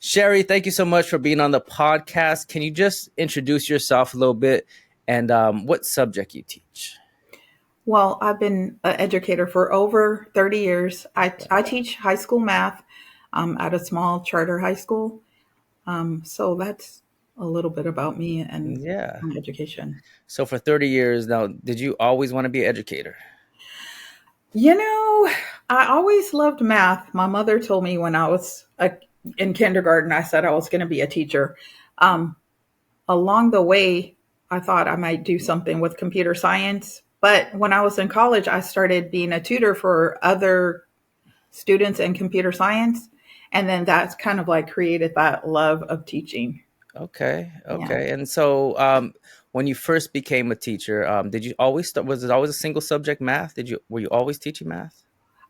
Sherry, thank you so much for being on the podcast. Can you just introduce yourself a little bit and what subject you teach? Well, I've been an educator for over 30 years. I teach high school math at a small charter high school. So that's a little bit about me and Yeah. my education. So for 30 years now, did you always want to be an educator? You know, I always loved math. My mother told me when I was in kindergarten, I said I was going to be a teacher. Um, Along the way, I thought I might do something with computer science. But when I was in college, I started being a tutor for other students in computer science. And then that's kind of like created that love of teaching. Okay, Yeah. okay. And so when you first became a teacher, did you always start, was it always a single subject math? Were you always teaching math?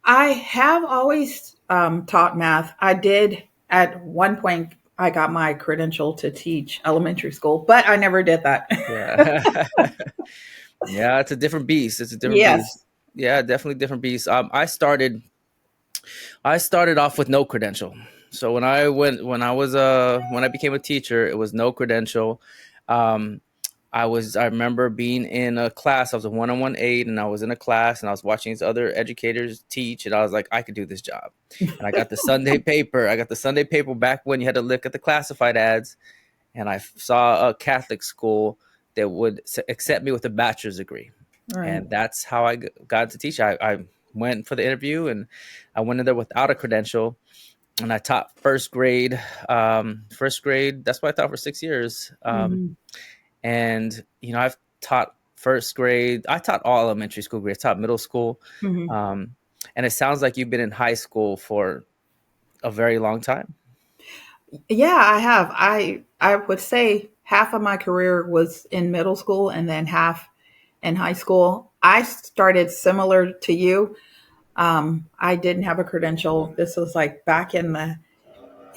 I have always taught math. I did at one point, I got my credential to teach elementary school, but I never did that. Yeah. Yeah, it's a different beast. It's a different beast. Yes. Yeah, definitely different beast. I started off with no credential. So when I became a teacher, it was no credential. Um, I remember being in a class. I was a one-on-one aide, and I was in a class, and I was watching these other educators teach, and I was like, I could do this job. And I got the Sunday paper. I got the Sunday paper back when you had to look at the classified ads, and I saw a Catholic school that would accept me with a bachelor's degree, Right. and that's how I got to teach. I went for the interview, and I went in there without a credential, and I taught first grade. First grade. That's what I taught for 6 years. Mhm. And I've taught first grade. I taught all elementary school grades. I taught middle school. Mhm. Um, and it sounds like you've been in high school for a very long time. Yeah, I have. I would say half of my career was in middle school and then half in high school. I started similar to you. I didn't have a credential. This was like back in the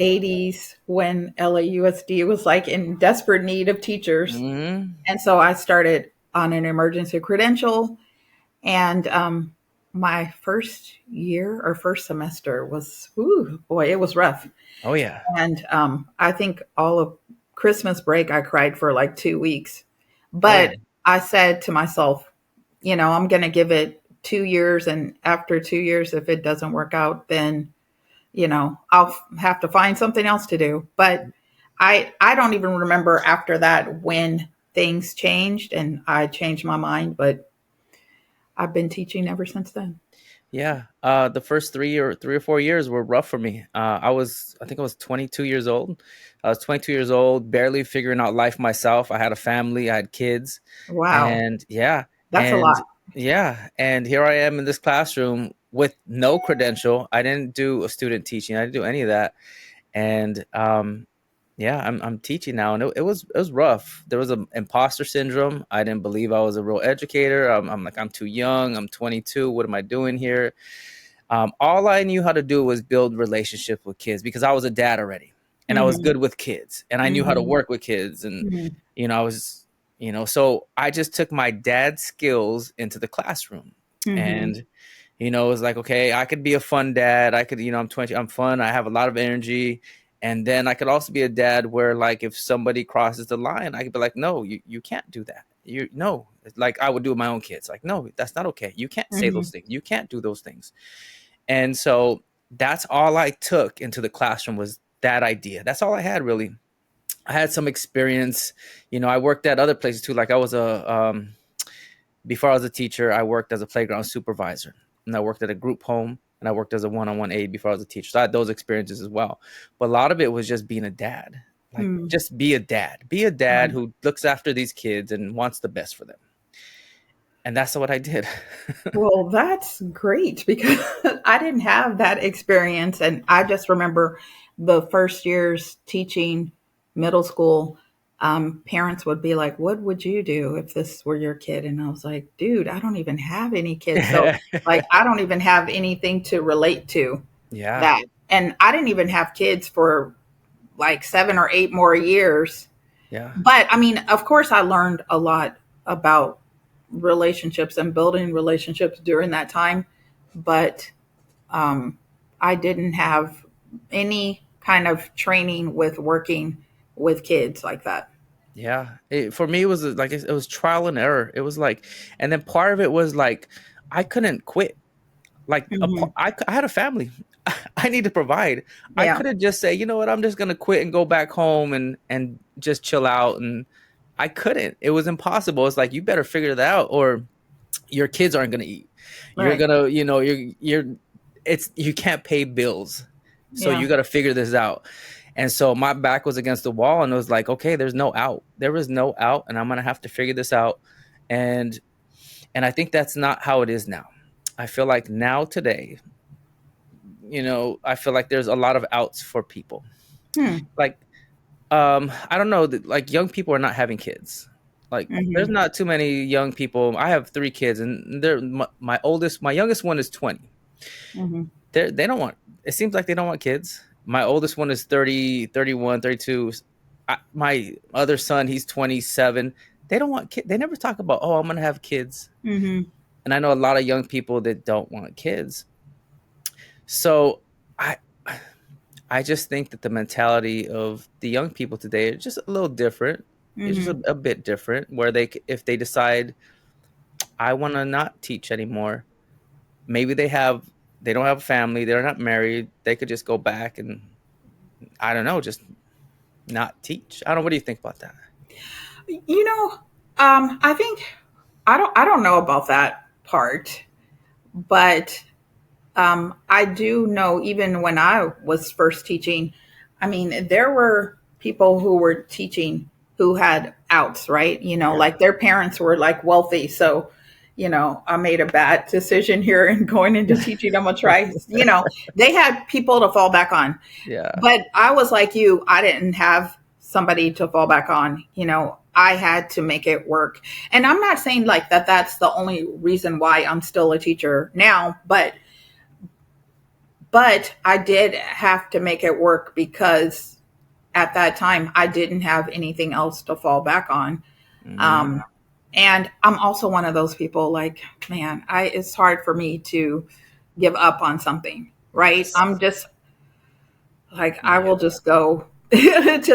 80s when LAUSD was like in desperate need of teachers. Hmm. And so I started on an emergency credential. And my first year or first semester was, ooh, boy, it was rough. Oh yeah. And I think all of Christmas break, I cried for like 2 weeks. Oh yeah. But I said to myself, I'm going to give it 2 years. And after 2 years, if it doesn't work out, then, I'll have to find something else to do. But I don't even remember after that when things changed and I changed my mind. But I've been teaching ever since then. Yeah. The first 3 or 4 years were rough for me. I think I was 22 years old. I was 22 years old, barely figuring out life myself. I had a family, I had kids, Wow. and yeah, That's a and lot. yeah, and here I am in this classroom with no credential. I didn't do a student teaching. I didn't do any of that, and yeah, I'm teaching now, and it was rough. There was an imposter syndrome. I didn't believe I was a real educator. I'm like, I'm too young. I'm 22. What am I doing here? All I knew how to do was build relationships with kids because I was a dad already, and I was Mhm. good with kids, and I knew how to Mhm. work with kids, and Mhm. I was, so I just took my dad's skills into the classroom, Mhm. and it was like, okay, I could be a fun dad. I could, I'm 20, I'm fun. I have a lot of energy. And then I could also be a dad where, like, if somebody crosses the line, I could be like, no, you can't do that. No, like I would do with my own kids. Like, no, that's not okay. You can't say those Mhm. things. You can't do those things. And so that's all I took into the classroom was that idea. That's all I had really. I had some experience. I worked at other places too. Like before I was a teacher, I worked as a playground supervisor, and I worked at a group home, and I worked as a one-on-one aide before I was a teacher. So I had those experiences as well. But a lot of it was just being a dad. Like, Mhm. just be a dad. Be a dad Right. who looks after these kids and wants the best for them. And that's what I did. Well, that's great because I didn't have that experience. And I just remember the first years teaching middle school, parents would be like, what would you do if this were your kid? And I was like, dude, I don't even have any kids. So, like, I don't even have anything to relate to Yeah. that. And I didn't even have kids for like 7 or 8 more years. Yeah. But I mean, of course, I learned a lot about relationships and building relationships during that time. But um, I didn't have any kind of training with working with kids like that. Yeah, for me, it was like it was trial and error. It was like, and then part of it was like I couldn't quit. Like Hmm. I had a family. I need to provide. I Yeah. couldn't just say, you know what, I'm just gonna quit and go back home and just chill out. And I couldn't. It was impossible. It's like you better figure that out, or your kids aren't gonna eat. You're Right. gonna, you're it's you can't pay bills. So Yeah. you gotta figure this out. And so my back was against the wall and it was like, okay, there's no out. There was no out, and I'm gonna have to figure this out. And I think that's not how it is now. I feel like now today, I feel like there's a lot of outs for people. Hmm. Like I don't know, like young people are not having kids. Like there's Hmm. not too many young people. I have 3 kids and my youngest one is 20. Hmm. They don't want, it seems like they don't want kids. My oldest one is 30, 31, 32. My other son, he's 27. They don't want kids. They never talk about, oh, I'm going to have kids. Hmm. And I know a lot of young people that don't want kids. So I I just think that the mentality of the young people today is just a little different. It's just Hmm. a bit different where if they decide I want to not teach anymore, maybe they don't have a family, they're not married, they could just go back and I don't know, just not teach. I don't know. What do you think about that? You know, I think I don't know about that part, but I do know even when I was first teaching, I mean, there were people who were teaching who had outs, right? Yeah. Like their parents were like wealthy. So, I made a bad decision here and going into teaching. I'm going to try, they had people to fall back on. Yeah. But I was like you, I didn't have somebody to fall back on. I had to make it work. And I'm not saying like that that's the only reason why I'm still a teacher now, but I did have to make it work because at that time I didn't have anything else to fall back on. Hmm. Um, and I'm also one of those people like, man, it's hard for me to give up on something, right? Yes. I'm just like, I Yeah. will just go to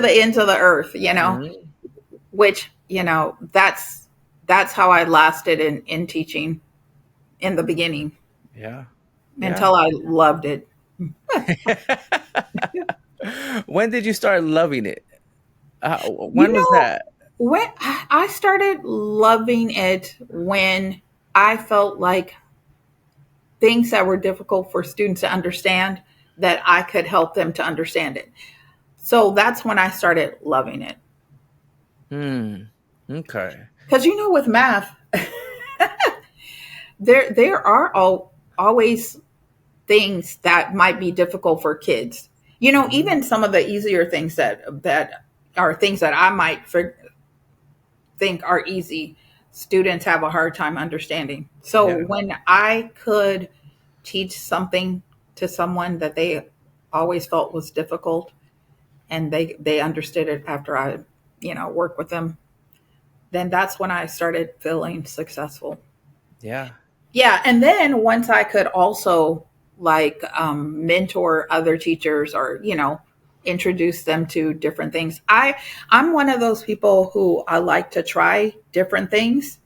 the ends of the earth, Hmm. which, that's how I lasted in teaching in the beginning Yeah. Yeah. until I loved it. When did you start loving it? You When was know, that? when I started loving it when I felt like things that were difficult for students to understand, that I could help them to understand it. So that's when I started loving it. Hmm. Okay. Because with math, there are always things that might be difficult for kids. Hmm. Even some of the easier things that are things that I might think are easy, students have a hard time understanding. So Yeah. when I could teach something to someone that they always felt was difficult, and they understood it after I, worked with them, then that's when I started feeling successful. Yeah. Yeah, and then once I could also like mentor other teachers, or introduce them to different things. I'm one of those people who I like to try different things,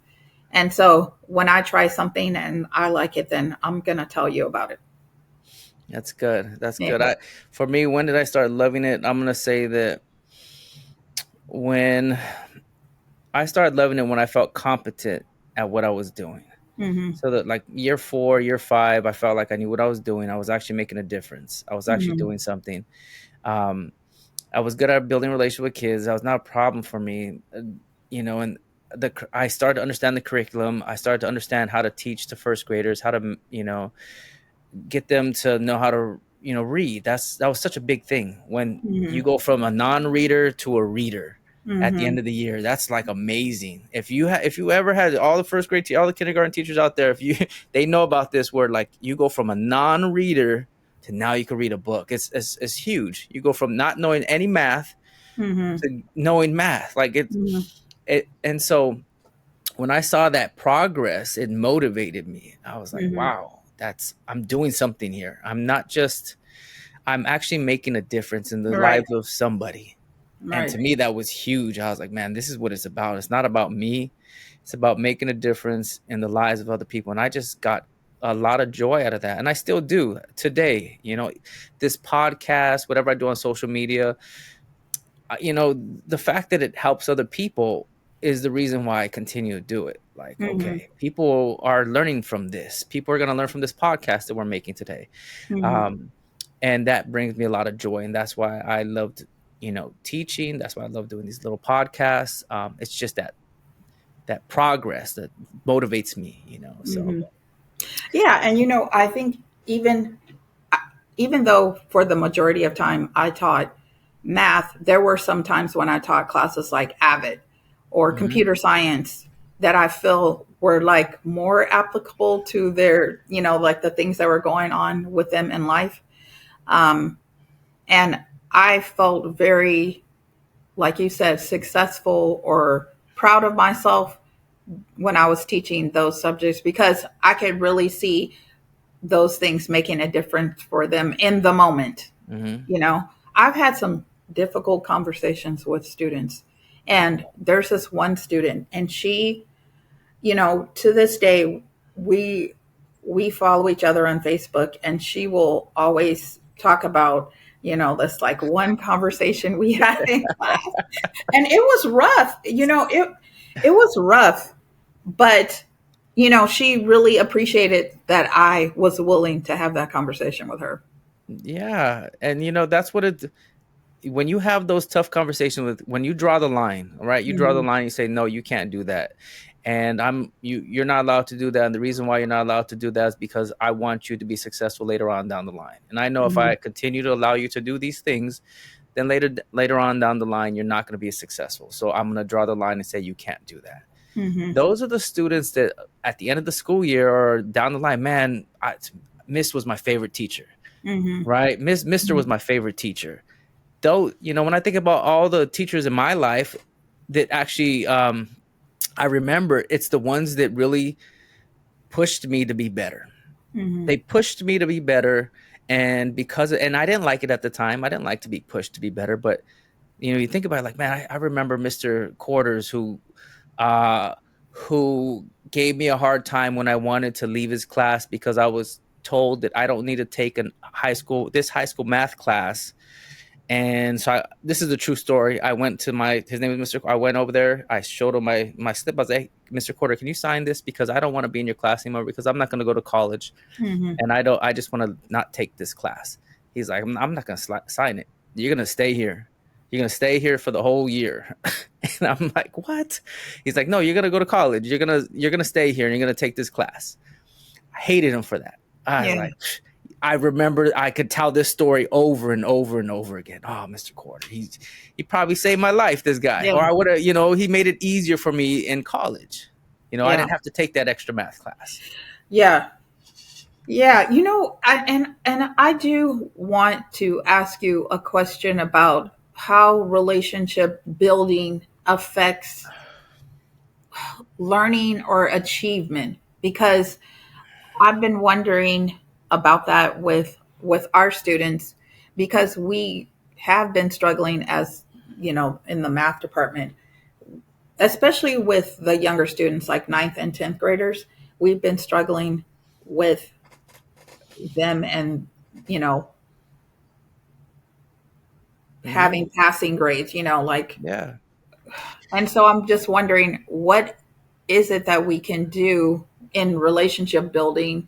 and so when I try something and I like it, then I'm gonna tell you about it. That's good. That's Yeah. good. For me, when did I start loving it? I'm gonna say that when I started loving it when I felt competent at what I was doing. Hmm. So that like year 4, year 5, I felt like I knew what I was doing. I was actually making a difference. I was actually Hmm. doing something. Um, I was good at building relationship with kids. That was not a problem for me. And I started to understand the curriculum. I started to understand how to teach to first graders, how to get them to know how to read. That was such a big thing when Hmm. you go from a non-reader to a reader at the Hmm. end of the year. That's like amazing. If you ever had all the first grade all the kindergarten teachers out there, if you they know about this, where like you go from a non-reader to now you can read a book. It's huge. You go from not knowing any math Hmm. to knowing math. Like Hmm. and so when I saw that progress, it motivated me. I was like, Hmm. wow, I'm doing something here. I'm not just I'm actually making a difference in the Right. lives of somebody. And Right. to me, that was huge. I was like, man, this is what it's about. It's not about me. It's about making a difference in the lives of other people. And I just got a lot of joy out of that. And I still do today. This podcast, whatever I do on social media, the fact that it helps other people is the reason why I continue to do it. Like, Mhm. okay, people are learning from this. People are going to learn from this podcast that we're making today. Mhm. Um, and that brings me a lot of joy. And that's why I loved, teaching. That's why I love doing these little podcasts. It's just that progress that motivates me. So, Mhm. Yeah, and I think even even though for the majority of time I taught math, there were some times when I taught classes like Avid or mhm, computer science that I feel were like more applicable to their, like the things that were going on with them in life. Um, and I felt very, like you said, successful or proud of myself when I was teaching those subjects because I could really see those things making a difference for them in the moment. mhm, I've had some difficult conversations with students, and there's this one student, and she, to this day, we we follow each other on Facebook, and she will always talk about, this like one conversation we had in class, and it was rough. It was rough, but she really appreciated that I was willing to have that conversation with her. yeah, and that's what it. When you have those tough conversations when you draw the line, all right, you draw the Hmm. line, you say, no, you can't do that. And you're not allowed to do that. And the reason why you're not allowed to do that is because I want you to be successful later on down the line. And I know if Hmm. I continue to allow you to do these things, then later on down the line, you're not going to be successful. So I'm going to draw the line and say, you can't do that. Hmm. Those are the students that at the end of the school year or down the line, man, Miss was my favorite teacher, Hmm. right? Mr. was my favorite teacher. Though, when I think about all the teachers in my life that actually I remember, it's the ones that really pushed me to be better. Hmm. They pushed me to be better. And I didn't like it at the time. I didn't like to be pushed to be better. But you think about it, like, man, I remember Mr. Quarters uh who gave me a hard time when I wanted to leave his class because I was told that I don't need to take this high school math class. And so this is a true story. I went to his name is Mr. I went over there. I showed him my slip. I was like, hey, Mr. Quarter, can you sign this? Because I don't want to be in your class anymore because I'm not going to go to college. Hmm. And I just want to not take this class. He's like, I'm not going to sign it. You're going to stay here. You're going to stay here for the whole year. And I'm like, what? He's like, no, you're going to go to college. You're going to stay here and you're going to take this class. I hated him for that. I was Yeah. like, I remember I could tell this story over and over and over again. Oh, Mr. Quarter, he probably saved my life, this guy. Yeah. Or I would have, he made it easier for me in college. I Yeah. didn't have to take that extra math class. Yeah. Yeah. And I do want to ask you a question about how relationship building affects learning or achievement because I've been wondering about that with our students because we have been struggling as in the math department, especially with the younger students like ninth and 10th graders. We've been struggling with them and you know Hmm. having passing grades, like, Yeah. and so I'm just wondering what is it that we can do in relationship building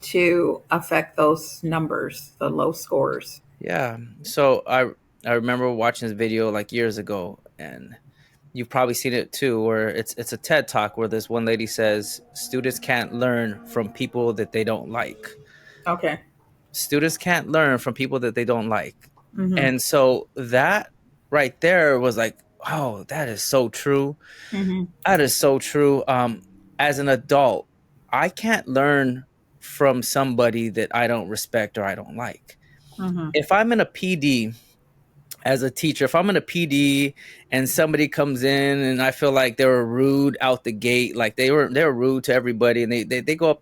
to affect those numbers, the low scores. Yeah. So I remember watching this video like years ago, and you've probably seen it too, where it's a TED talk where this one lady says students can't learn from people that they don't like. Okay. Students can't learn from people that they don't like. Mhm. And so that right there was like, oh, that is so true. Mhm. That is so true. As an adult, I can't learn from somebody that I don't respect or I don't like. Mhm. If I'm in a PD as a teacher, if I'm in a PD and somebody comes in and I feel like they were rude out the gate, like they were rude to everybody, and they go up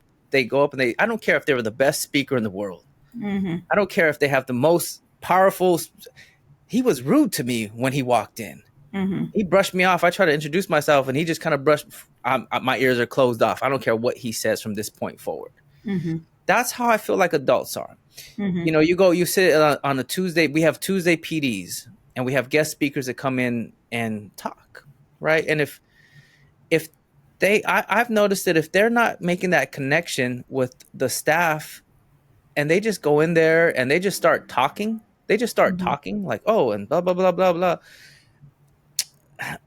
and I don't care if they were the best speaker in the world. Mhm. I don't care if they have the most powerful. He was rude to me when he walked in. Mhm. He brushed me off. I tried to introduce myself, and he just kind of brushed. My ears are closed off. I don't care what he says from this point forward. Mhm. That's how I feel like adults are. You Mhm. know, you sit on a Tuesday. We have Tuesday PDs, and we have guest speakers that come in and talk, right? And if I've noticed that if they're not making that connection with the staff, and they just go in there and they just start talking, Mhm. like, oh, and blah blah blah blah blah.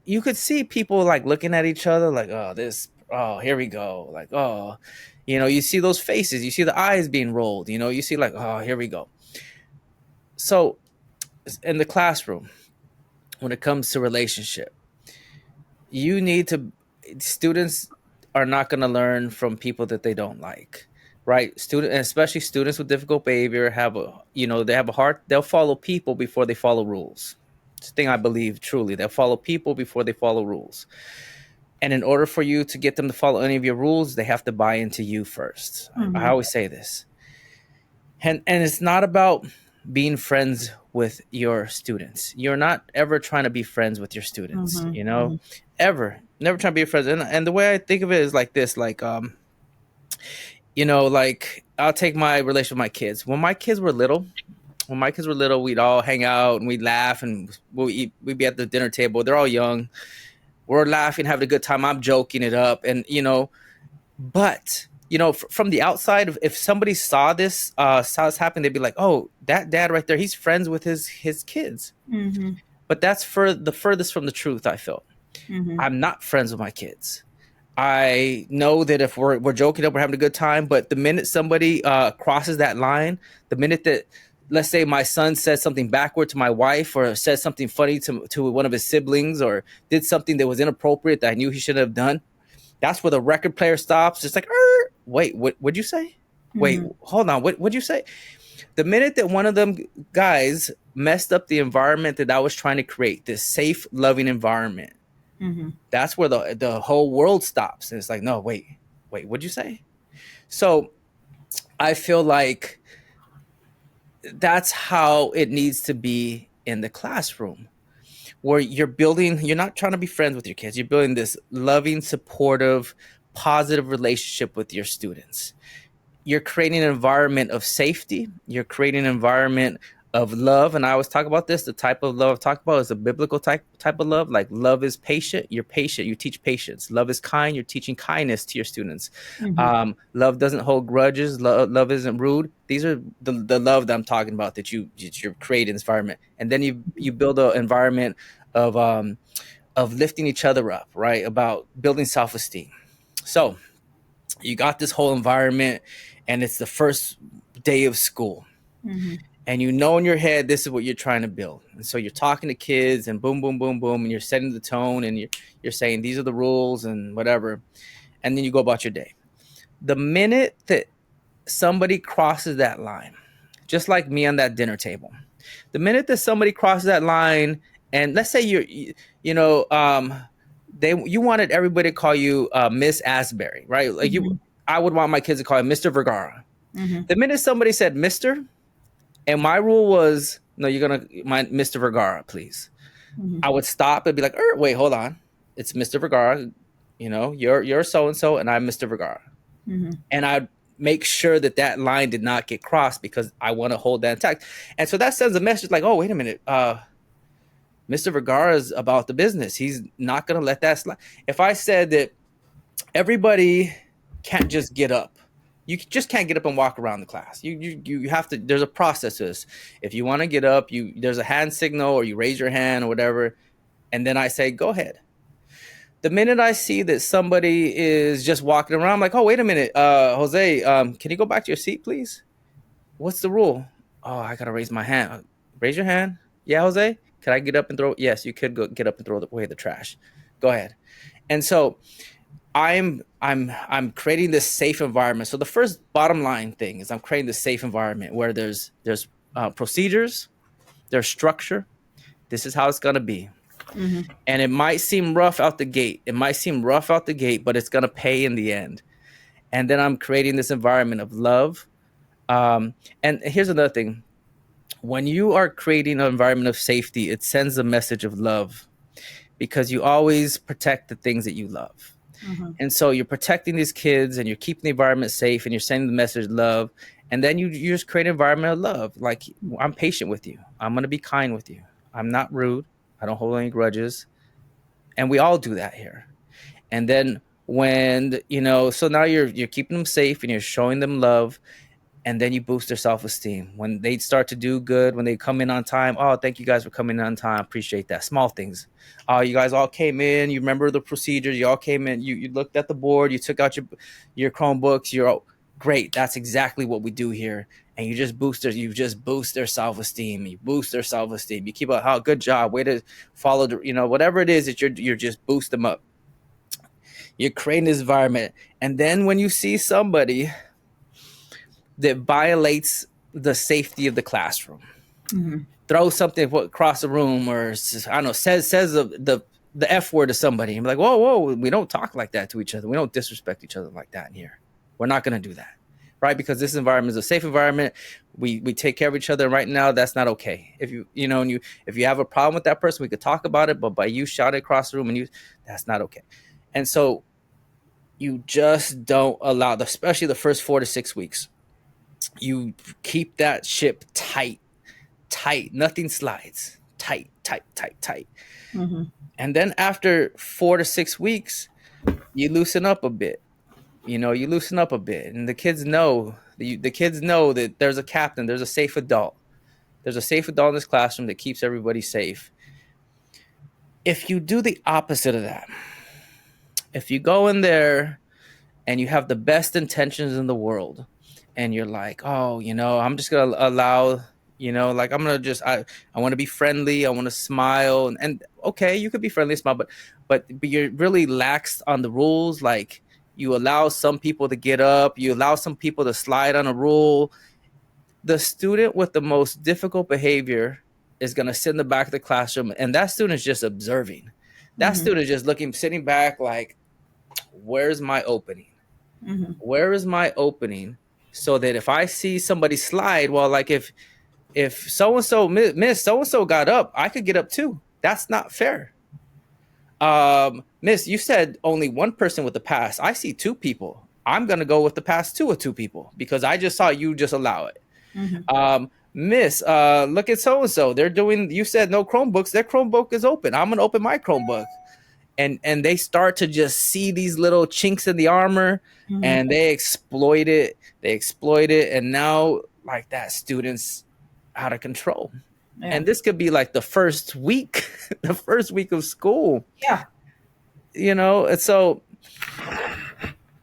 You could see people like looking at each other like, oh, this, oh, here we go, like, oh, you see those faces, you see the eyes being rolled, you see like, oh, here we go. So in the classroom, when it comes to relationship, you need to students are not going to learn from people that they don't like, right? Student, and especially students with difficult behavior, have a they have a heart. They'll follow people before they follow rules. It's a thing I believe truly. They'll follow people before they follow rules. And in order for you to get them to follow any of your rules, they have to buy into you first. I Mhm. always say this. And it's not about being friends with your students. You're not ever trying to be friends with your students, Mhm. Mhm. ever. Never trying to be friends. And the way I think of it is like this, like like I'll take my relation with my kids. When my kids were little, we'd all hang out and we'd laugh and we'd be at the dinner table. They're all young. We're laughing, having a good time. I'm joking it up. And but from the outside, if somebody saw this happen, they'd be like, "Oh, that dad right there, he's friends with his kids." Mhm. But that's for the furthest from the truth. I feel Mhm. I'm not friends with my kids. I know that if we're joking up, we're having a good time, but the minute somebody crosses that line, the minute that, let's say, my son said something backward to my wife, or said something funny to one of his siblings, or did something that was inappropriate that I knew he shouldn't have done, that's where the record player stops. It's like, wait, what'd you say? Wait, Mhm. hold on. What'd you say? The minute that one of them guys messed up the environment that I was trying to create, this safe, loving environment, Mhm. that's where the whole world stops. And it's like, no, wait, what'd you say? So I feel like that's how it needs to be in the classroom, where you're not trying to be friends with your kids. You're building this loving, supportive, positive relationship with your students. You're creating an environment of safety. You're creating an environment of love. And I always talk about this. The type of love I talk about is a biblical type of love. Like, love is patient. You're patient. You teach patience. Love is kind. You're teaching kindness to your students. Mhm. Love doesn't hold grudges. Love isn't rude. These are the love that I'm talking about, that you're creating this environment. And then you build an environment of lifting each other up, right? About building self-esteem. So you got this whole environment, and it's the first day of school, Mhm. and in your head this is what you're trying to build. And so you're talking to kids, and boom boom boom boom, and you're setting the tone, and you're saying these are the rules and whatever, and then you go about your day. The minute that somebody crosses that line, just like me on that dinner table, the minute that somebody crosses that line, and let's say you know you wanted everybody to call you Miss Asbury, right? Like, Mhm. I would want my kids to call him Mr. Vergara. Mhm. The minute somebody said Mr., and my rule was, no, you're gonna mind Mr. Vergara, please. I Mhm. would stop and be like, wait, hold on, it's Mr. Vergara. You're so and so, and I'm Mr. Vergara, Mhm. and I'd make sure that that line did not get crossed, because I want to hold that intact. And so that sends a message like, oh, wait a minute, Mr. Vergara is about the business. He's not gonna let that slide. If I said that everybody can't just get up. You just can't get up and walk around the class. You have to. There's a process to this. If you want to get up, there's a hand signal, or you raise your hand or whatever, and then I say go ahead. The minute I see that somebody is just walking around, I'm like, oh, wait a minute, Jose, can you go back to your seat, please? What's the rule? Oh, I gotta raise my hand. Raise your hand. Yeah, Jose. Can I get up and throw? Yes, you could get up and throw away the trash. Go ahead. And so I'm creating this safe environment. So the first bottom line thing is I'm creating this safe environment where there's procedures, there's structure. This is how it's gonna be, Mhm. and it might seem rough out the gate. It might seem rough out the gate, but it's gonna pay in the end. And then I'm creating this environment of love, Um, and here's another thing: when you are creating an environment of safety, it sends a message of love because you always protect the things that you love. Mhm. And so you're protecting these kids and you're keeping the environment safe and you're sending the message of love. And then you just create an environment of love. Like, I'm patient with you. I'm going to be kind with you. I'm not rude. I don't hold any grudges. And we all do that here. And then when, so now you're keeping them safe and you're showing them love, and then you boost their self-esteem when they start to do good, when they come in on time. Oh, thank you guys for coming in on time, appreciate that. Small things. Oh, you guys all came in, you remember the procedures, you all came in, you looked at the board, you took out your Chromebooks, you're all great. That's exactly what we do here. And you just boost their self-esteem, you boost their self-esteem, you keep up, oh, good job, way to follow the, whatever it is that you're just boost them up. You're creating this environment. And then when you see somebody that violates the safety of the classroom, Mhm. throw something across the room, or I don't know, says the F word to somebody, and be like, whoa, we don't talk like that to each other. We don't disrespect each other like that in here. We're not going to do that, right? Because this environment is a safe environment. We take care of each other. Right now, that's not okay. If if you have a problem with that person, we could talk about it. But by you shouting across the room, that's not okay. And so you just don't allow, especially the first 4 to 6 weeks. You keep that ship tight, tight. Nothing slides. Tight, tight, tight, tight. Mhm. And then after 4 to 6 weeks, you loosen up a bit. You loosen up a bit, and the kids know that there's a captain, there's a safe adult. There's a safe adult in this classroom that keeps everybody safe. If you do the opposite of that, if you go in there and you have the best intentions in the world, and you're like, oh, I'm just gonna allow, like, I'm gonna just I want to be friendly, I want to smile, and okay, you could be friendly, smile, but you're really lax on the rules. Like, you allow some people to get up, you allow some people to slide on a rule. The student with the most difficult behavior is going to sit in the back of the classroom, and that student is just observing. That Mhm. student is just looking, sitting back, like, where's my opening? Mhm. Where is my opening? So that if I see somebody slide, well, like, if so and so, miss so and so got up, I could get up too. That's not fair. Miss, you said only one person with the pass. I see two people. I'm gonna go with the pass two of two people because I just saw you just allow it. Mhm. Miss, look at so and so. They're doing. You said no Chromebooks. Their Chromebook is open. I'm gonna open my Chromebook, and they start to just see these little chinks in the armor, Mhm. and they exploit it. They exploit it, and now, like, that student's out of control. Yeah. And this could be like the first week, the first week of school. Yeah. And so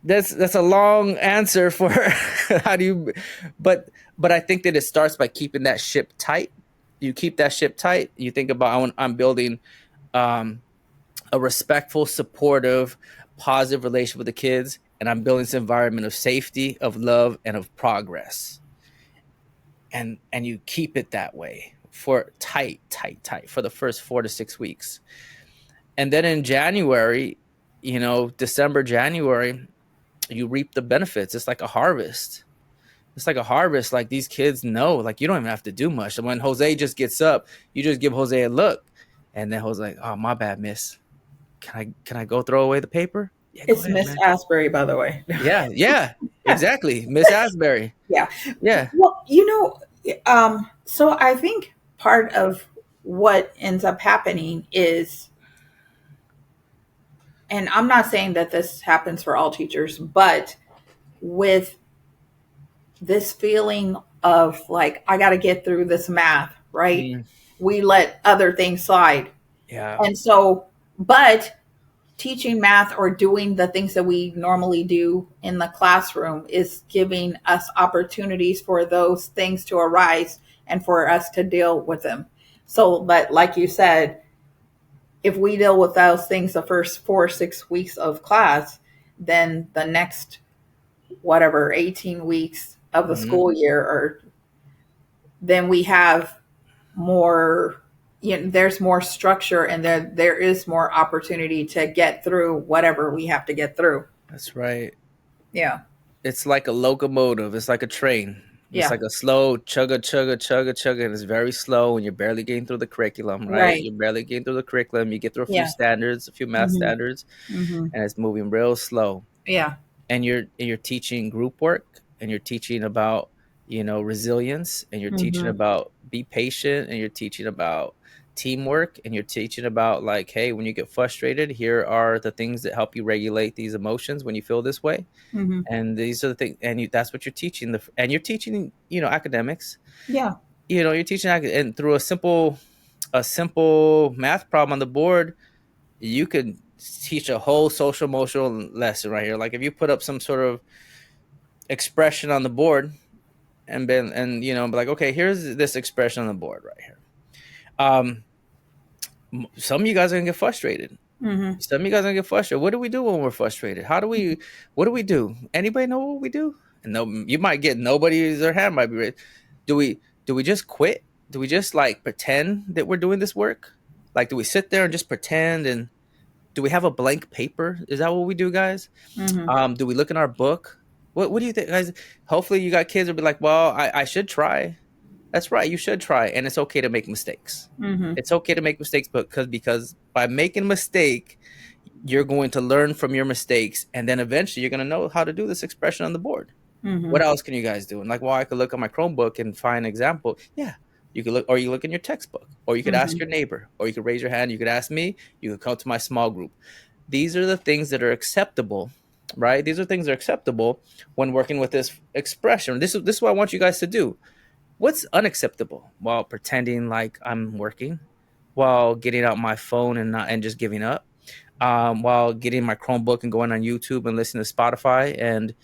that's a long answer for how do you, but I think that it starts by keeping that ship tight. You keep that ship tight. You think about, I'm building um, a respectful, supportive, positive relationship with the kids, and I'm building this environment of safety, of love, and of progress. And you keep it that way for tight, tight, tight for the first 4 to 6 weeks. And then in January, December, January, you reap the benefits. It's like a harvest. It's like a harvest. Like, these kids know, like, you don't even have to do much. And when Jose just gets up, you just give Jose a look. And then Jose's like, oh, my bad, miss. Can I go throw away the paper? Yeah, go It's ahead, Miss man. Asbury, by the way. Yeah, yeah, exactly. Miss Asbury. Yeah. Yeah. Well, so I think part of what ends up happening is, and I'm not saying that this happens for all teachers, but with this feeling of like, I got to get through this math, right? Mm, We let other things slide. yeah. And so, but teaching math or doing the things that we normally do in the classroom is giving us opportunities for those things to arise and for us to deal with them. So, but like you said, if we deal with those things the first 4 or 6 weeks of class, then the next, whatever, 18 weeks of the Mhm. school year, or then we have more, there's more structure, and there is more opportunity to get through whatever we have to get through. That's right. Yeah. It's like a locomotive. It's like a train. It's Yeah. like a slow chugga chugga chugga chugga, and it's very slow, and you're barely getting through the curriculum, right? Right. You're barely getting through the curriculum. You get through a few Yeah. standards, a few math Mhm. standards, Mhm. and it's moving real slow. Yeah. And you're teaching group work, and you're teaching about, resilience, and you're teaching Mhm. about be patient, and you're teaching about teamwork, and you're teaching about, like, hey, when you get frustrated, here are the things that help you regulate these emotions when you feel this way. Mhm. And these are the things, and that's what you're teaching, and you're teaching, academics. Yeah. You're teaching and through a simple math problem on the board, you could teach a whole social emotional lesson right here. Like, if you put up some sort of expression on the board, and be like, okay, here's this expression on the board right here. um some of you guys are gonna get frustrated. Mhm. Some of you guys are gonna get frustrated. What do we do when we're frustrated? What do we do? Anybody know what we do? And no, you might get nobody's, their hand might be raised. Do we just quit? Do we just, like, pretend that we're doing this work? Like, do we sit there and just pretend? And do we have a blank paper? Is that what we do, guys? Mhm. Do we look in our book? What do you think, guys? Hopefully you got kids will be like, well, I should try. That's right, you should try, and it's okay to make mistakes. Mhm. It's okay to make mistakes, but because by making a mistake, you're going to learn from your mistakes, and then eventually you're going to know how to do this expression on the board. What Mhm. else can you guys do? And, like, well, I could look at my Chromebook and find an example. Yeah, you could look, or you look in your textbook, or you could ask Mhm. your neighbor, or you could raise your hand. You could ask me. You could come to my small group. These are the things that are acceptable, right? These are things that are acceptable when working with this expression. This is what I want you guys to do. What's unacceptable? While pretending like I'm working, while getting out my phone and just giving up, while getting my Chromebook and going on YouTube and listening to Spotify and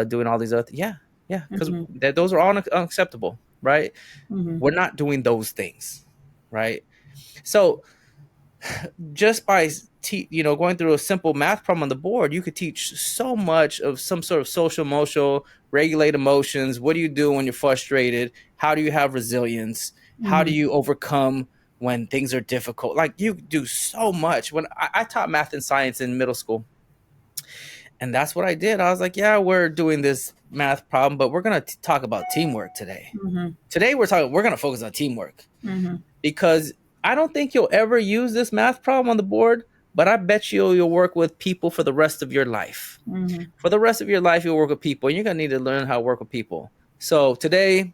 doing all these other yeah, yeah, because Mhm. those are all unacceptable, right? Mhm. We're not doing those things, right? So just by going through a simple math problem on the board, you could teach so much of some sort of social emotional regulate emotions. What do you do when you're frustrated? How do you have resilience? How do Mhm. you overcome when things are difficult? Like, you do so much. When I taught math and science in middle school, and that's what I did. I was like, yeah, we're doing this math problem, but we're gonna talk about teamwork today. Mhm. Today we're gonna focus on teamwork, Mhm. because I don't think you'll ever use this math problem on the board, but I bet you'll work with people for the rest of your life. Mhm. For the rest of your life, you'll work with people, and you're gonna need to learn how to work with people. So today,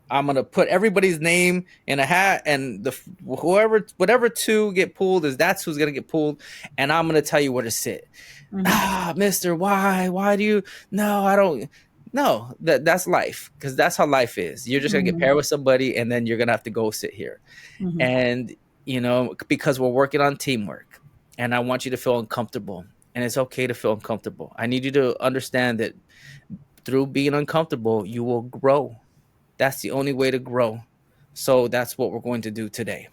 I'm gonna put everybody's name in a hat, and whatever two get pulled that's who's gonna get pulled, and I'm gonna tell you where to sit. Mhm. Mister, why do you? No, I don't. No, that's life, because that's how life is. You're just gonna get Mhm. paired with somebody, and then you're gonna have to go sit here. Mhm. And because we're working on teamwork, and I want you to feel uncomfortable, and it's okay to feel uncomfortable. I need you to understand that through being uncomfortable, you will grow. That's the only way to grow. So that's what we're going to do today.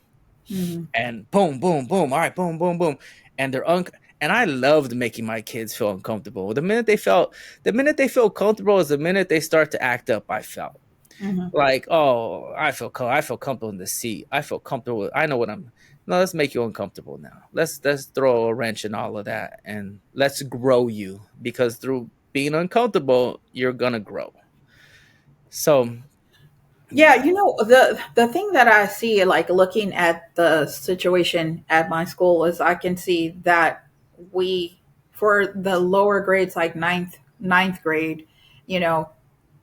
Mhm. And boom, boom, boom. All right, boom, boom, boom. And and I loved making my kids feel uncomfortable. The minute they feel comfortable is the minute they start to act up. I felt Mhm. like, oh, I feel comfortable in the seat. I feel comfortable. I know what I'm. No, let's make you uncomfortable now. Let's throw a wrench in all of that, and let's grow you, because through being uncomfortable, you're gonna grow. So Yeah, the thing that I see, like looking at the situation at my school, is I can see that we, for the lower grades, like ninth grade, you know,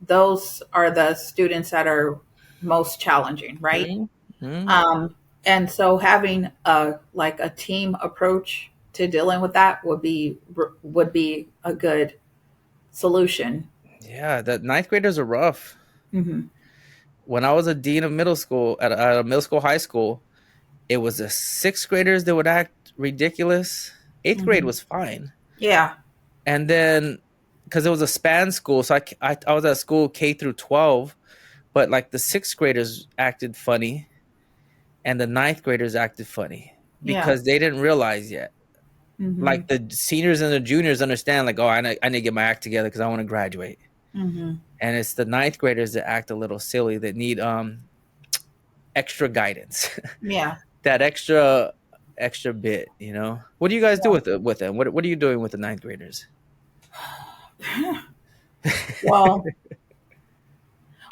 those are the students that are most challenging, right? mm, mm, Um, and so having a team approach to dealing with that would be a good solution. yeah, the ninth graders are rough. Hmm. When I was a dean of middle school at a middle school, high school, it was the sixth graders that would act ridiculous. Eighth grade Hmm. was fine. Yeah. And then, because it was a span school, so I was at school K through 12, but, like, the sixth graders acted funny, and the ninth graders acted funny Yeah. because they didn't realize yet. Hmm. Like, the seniors and the juniors understand, like, oh, I need to get my act together because I want to graduate. Hmm. And it's the ninth graders that act a little silly, that need extra guidance, Yeah. that extra bit. What do you guys do with them? What are you doing with the ninth graders? Well,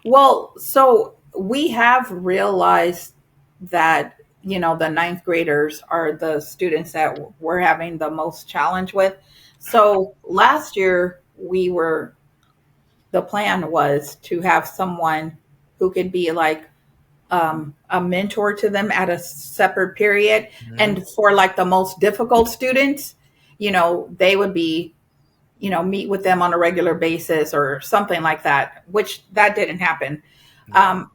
Well, so we have realized that, the ninth graders are the students that we're having the most challenge with. So last year, the plan was to have someone who could be like a mentor to them at a separate period. Hmm. And for like the most difficult students, they would be, meet with them on a regular basis or something like that, which that didn't happen. Yeah. Um,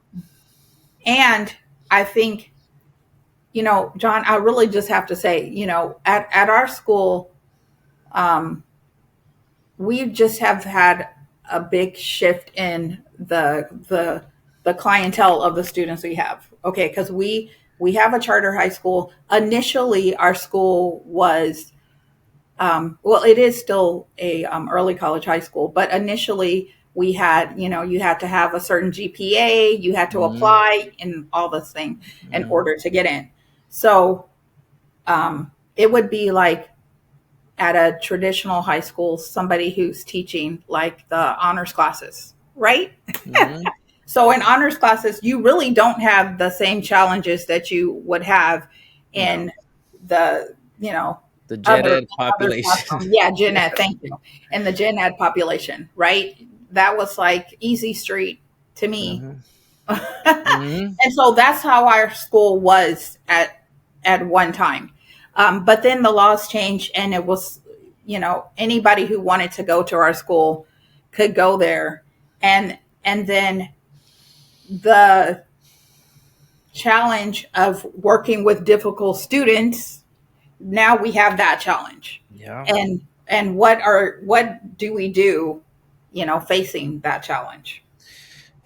and I think, John, I really just have to say, at our school, um, we just have had a big shift in the clientele of the students we have. Okay, because we have a charter high school. Initially, our school was well, it is still a early college high school, but initially we had, you had to have a certain GPA, you had to Hmm. apply and all this thing in Hmm. order to get in. So it would be like at a traditional high school, somebody who's teaching like the honors classes, right? Hmm. So in honors classes, you really don't have the same challenges that you would have No, in the, the gen other ed other population. classroom. Yeah, gen Yeah. ed, thank you. And the gen ed population, right? That was like easy street to me. Hmm. Hmm. And so that's how our school was at one time. But then the laws changed, and it was, anybody who wanted to go to our school could go there, and then the challenge of working with difficult students, now we have that challenge. Yeah. And what do we do, facing that challenge?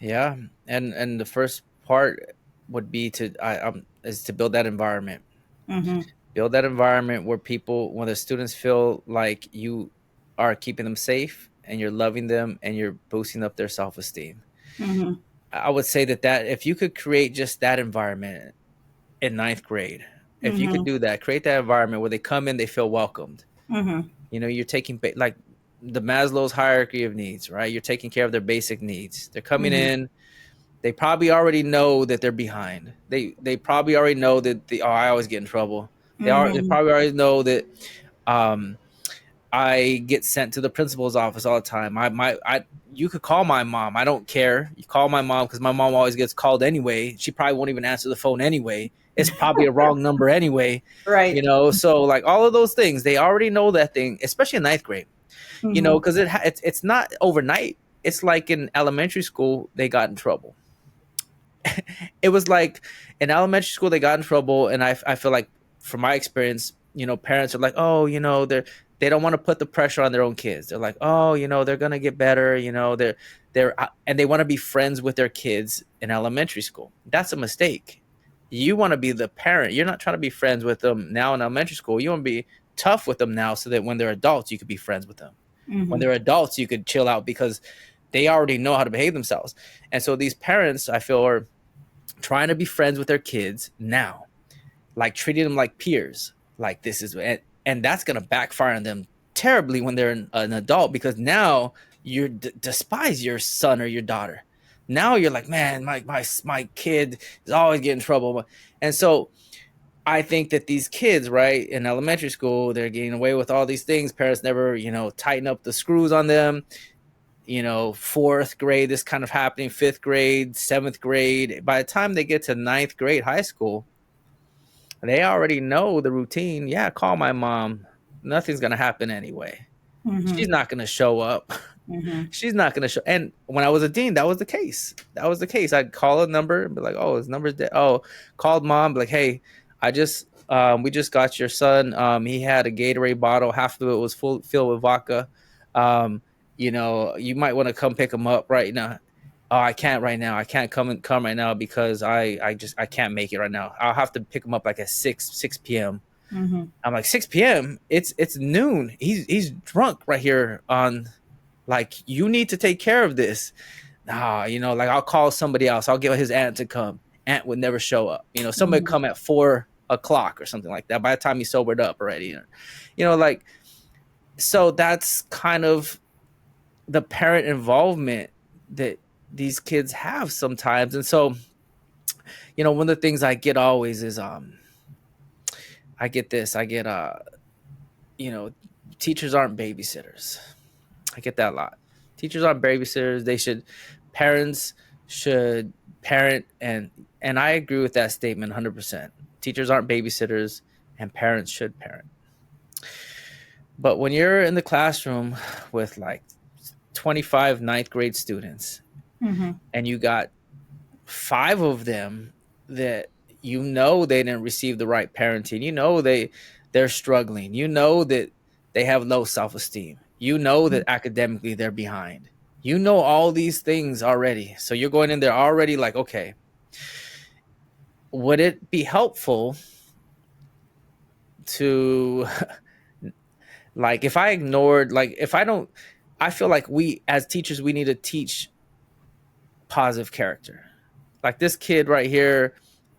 Yeah. And the first part would be to I is to build that environment. Mm-hmm. Build that environment where people, when the students feel like you are keeping them safe and you're loving them and you're boosting up their self-esteem. Mm-hmm. I would say that if you could create just that environment in ninth grade, if you could Mm-hmm. do that, create that environment where they come in, they feel welcomed. Mm-hmm. You're taking like the Maslow's hierarchy of needs, right? You're taking care of their basic needs. They're coming Mm-hmm. in, they probably already know that they're behind. They probably already know that I always get in trouble. They Mm-hmm. probably already know that um I get sent to the principal's office all the time. I you could call my mom. I don't care. You call my mom because my mom always gets called anyway. She probably won't even answer the phone anyway. It's probably a wrong number anyway. Right. So like all of those things, they already know that thing, especially in ninth grade. Mm-hmm. Because it's not overnight. It's like in elementary school, they got in trouble. It was like in elementary school they got in trouble, and I feel like from my experience, parents are like, oh, they don't want to put the pressure on their own kids. They're like, oh, they're gonna get better. They're and they want to be friends with their kids in elementary school. That's a mistake. You want to be the parent. You're not trying to be friends with them now in elementary school. You want to be tough with them now so that when they're adults you could be friends with them. When Mm-hmm. they're adults you could chill out because they already know how to behave themselves. And so these parents, I feel, are trying to be friends with their kids now, like treating them like peers. Like this is, and that's going to backfire on them terribly when they're an adult, because now you despise your son or your daughter. Now you're like, man, my kid is always getting in trouble. And so I think that these kids, right, in elementary school, they're getting away with all these things. Parents never, tighten up the screws on them. Fourth grade, this kind of happening, fifth grade, seventh grade. By the time they get to ninth grade high school, they already know the routine. Yeah, call my mom. Nothing's going to happen anyway. Mm-hmm. She's not going to show up. Mm-hmm. She's not going to show. And when I was a dean, that was the case. That was the case. I'd call a number and be like, oh, his number's dead. Oh, called mom, be like, hey, we just got your son. He had a Gatorade bottle. Half of it was full filled with vodka. Um, you might want to come pick him up right now. Oh, I can't right now. I can't come right now because I can't make it right now. I'll have to pick him up like at 6 p.m. Mm-hmm. I'm like 6 p.m. It's noon. He's drunk right here on, like, you need to take care of this. Nah, like I'll call somebody else. I'll get his aunt to come. Aunt would never show up. Somebody would Mm-hmm. come at 4 o'clock or something like that. By the time he sobered up already, like, so that's kind of the parent involvement that these kids have sometimes. And so, one of the things I get always is I get this. I get you know, teachers aren't babysitters. I get that a lot. Teachers aren't babysitters. Parents should parent, and I agree with that statement 100%. Teachers aren't babysitters and parents should parent. But when you're in the classroom with like 25 ninth grade students Mm-hmm. and you got five of them that they didn't receive the right parenting, they're struggling, that they have low self-esteem, that academically they're behind, all these things already. So you're going in there already like, okay, would it be helpful to like, if I ignored, like, if I don't, I feel like we as teachers, we need to teach positive character. Like this kid right here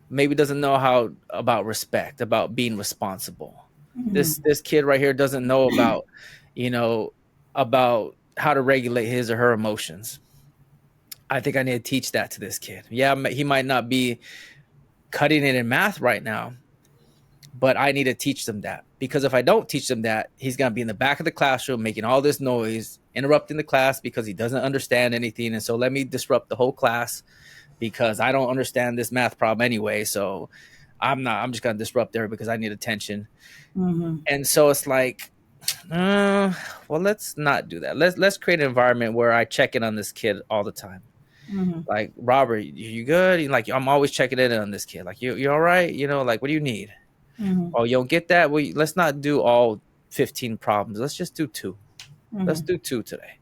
maybe doesn't know how about respect, about being responsible. This kid right here doesn't know about, you know, about how to regulate his or her emotions. I think I need to teach that to this kid. Yeah, he might not be cutting it in math right now, but I need to teach them that, because if I don't teach them that, he's going to be in the back of the classroom making all this noise, interrupting the class because he doesn't understand anything. And so let me disrupt the whole class because I don't understand this math problem anyway. So I'm just going to disrupt there because I need attention. Mm-hmm. And so it's like, well, let's not do that. Let's create an environment where I check in on this kid all the time. Mm-hmm. Like, Robert, you good? Like, I'm always checking in on this kid. Like, you all right? Like, what do you need? Mm-hmm. Oh, you don't get that? Well, let's not do all 15 problems. Let's just do two. Let's Mm-hmm. do two today,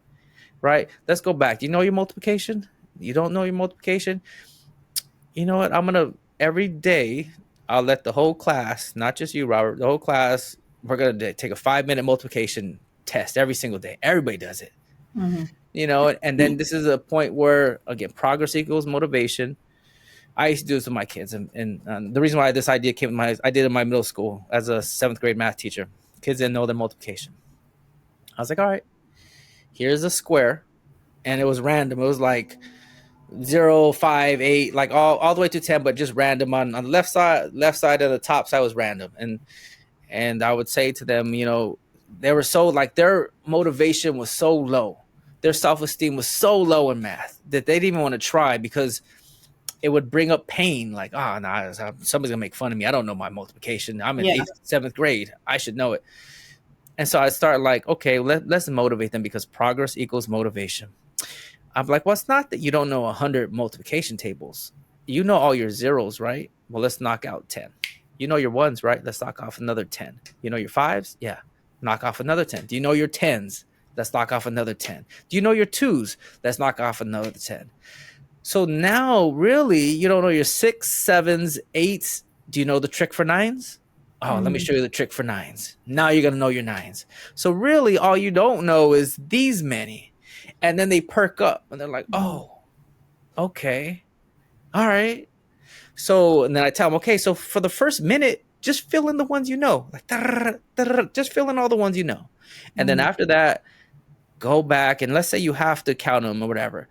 right? Let's go back. Do you know your multiplication? You don't know your multiplication? You know what? Every day, I'll let the whole class, not just you, Robert, the whole class, we're going to take a 5-minute multiplication test every single day. Everybody does it, Mm-hmm. and then this is a point where, again, progress equals motivation. I used to do this with my kids, and the reason why this idea came, I did it in my middle school as a 7th grade math teacher. Kids didn't know their multiplication. I was like, all right, here's a square, and it was random. It was like 0, 5, 8, like all the way to 10, but just random on the left side and the top side was random. And I would say to them, they were so, like, their motivation was so low, their self-esteem was so low in math that they didn't even want to try because it would bring up pain. Like, nah, somebody's gonna make fun of me. I don't know my multiplication. I'm in Yeah. 7th grade. I should know it. And so I started like, okay, let's motivate them because progress equals motivation. I'm like, well, it's not that you don't know 100 multiplication tables. You know all your zeros, right? Well, let's knock out 10. You know your ones, right? Let's knock off another 10. You know your fives? Yeah. Knock off another 10. Do you know your tens? Let's knock off another 10. Do you know your twos? Let's knock off another 10. So now, really, you don't know your six, sevens, eights. Do you know the trick for nines? Oh, let me Mm-hmm. show you the trick for nines. Now you're going to know your nines. So really, all you don't know is these many. And then they perk up and they're like, oh, okay. All right. So, and then I tell them, okay, so for the first minute, just fill in the ones you know. Like, just fill in all the ones you know. And then Mm-hmm. after that, go back and let's say you have to count them or whatever.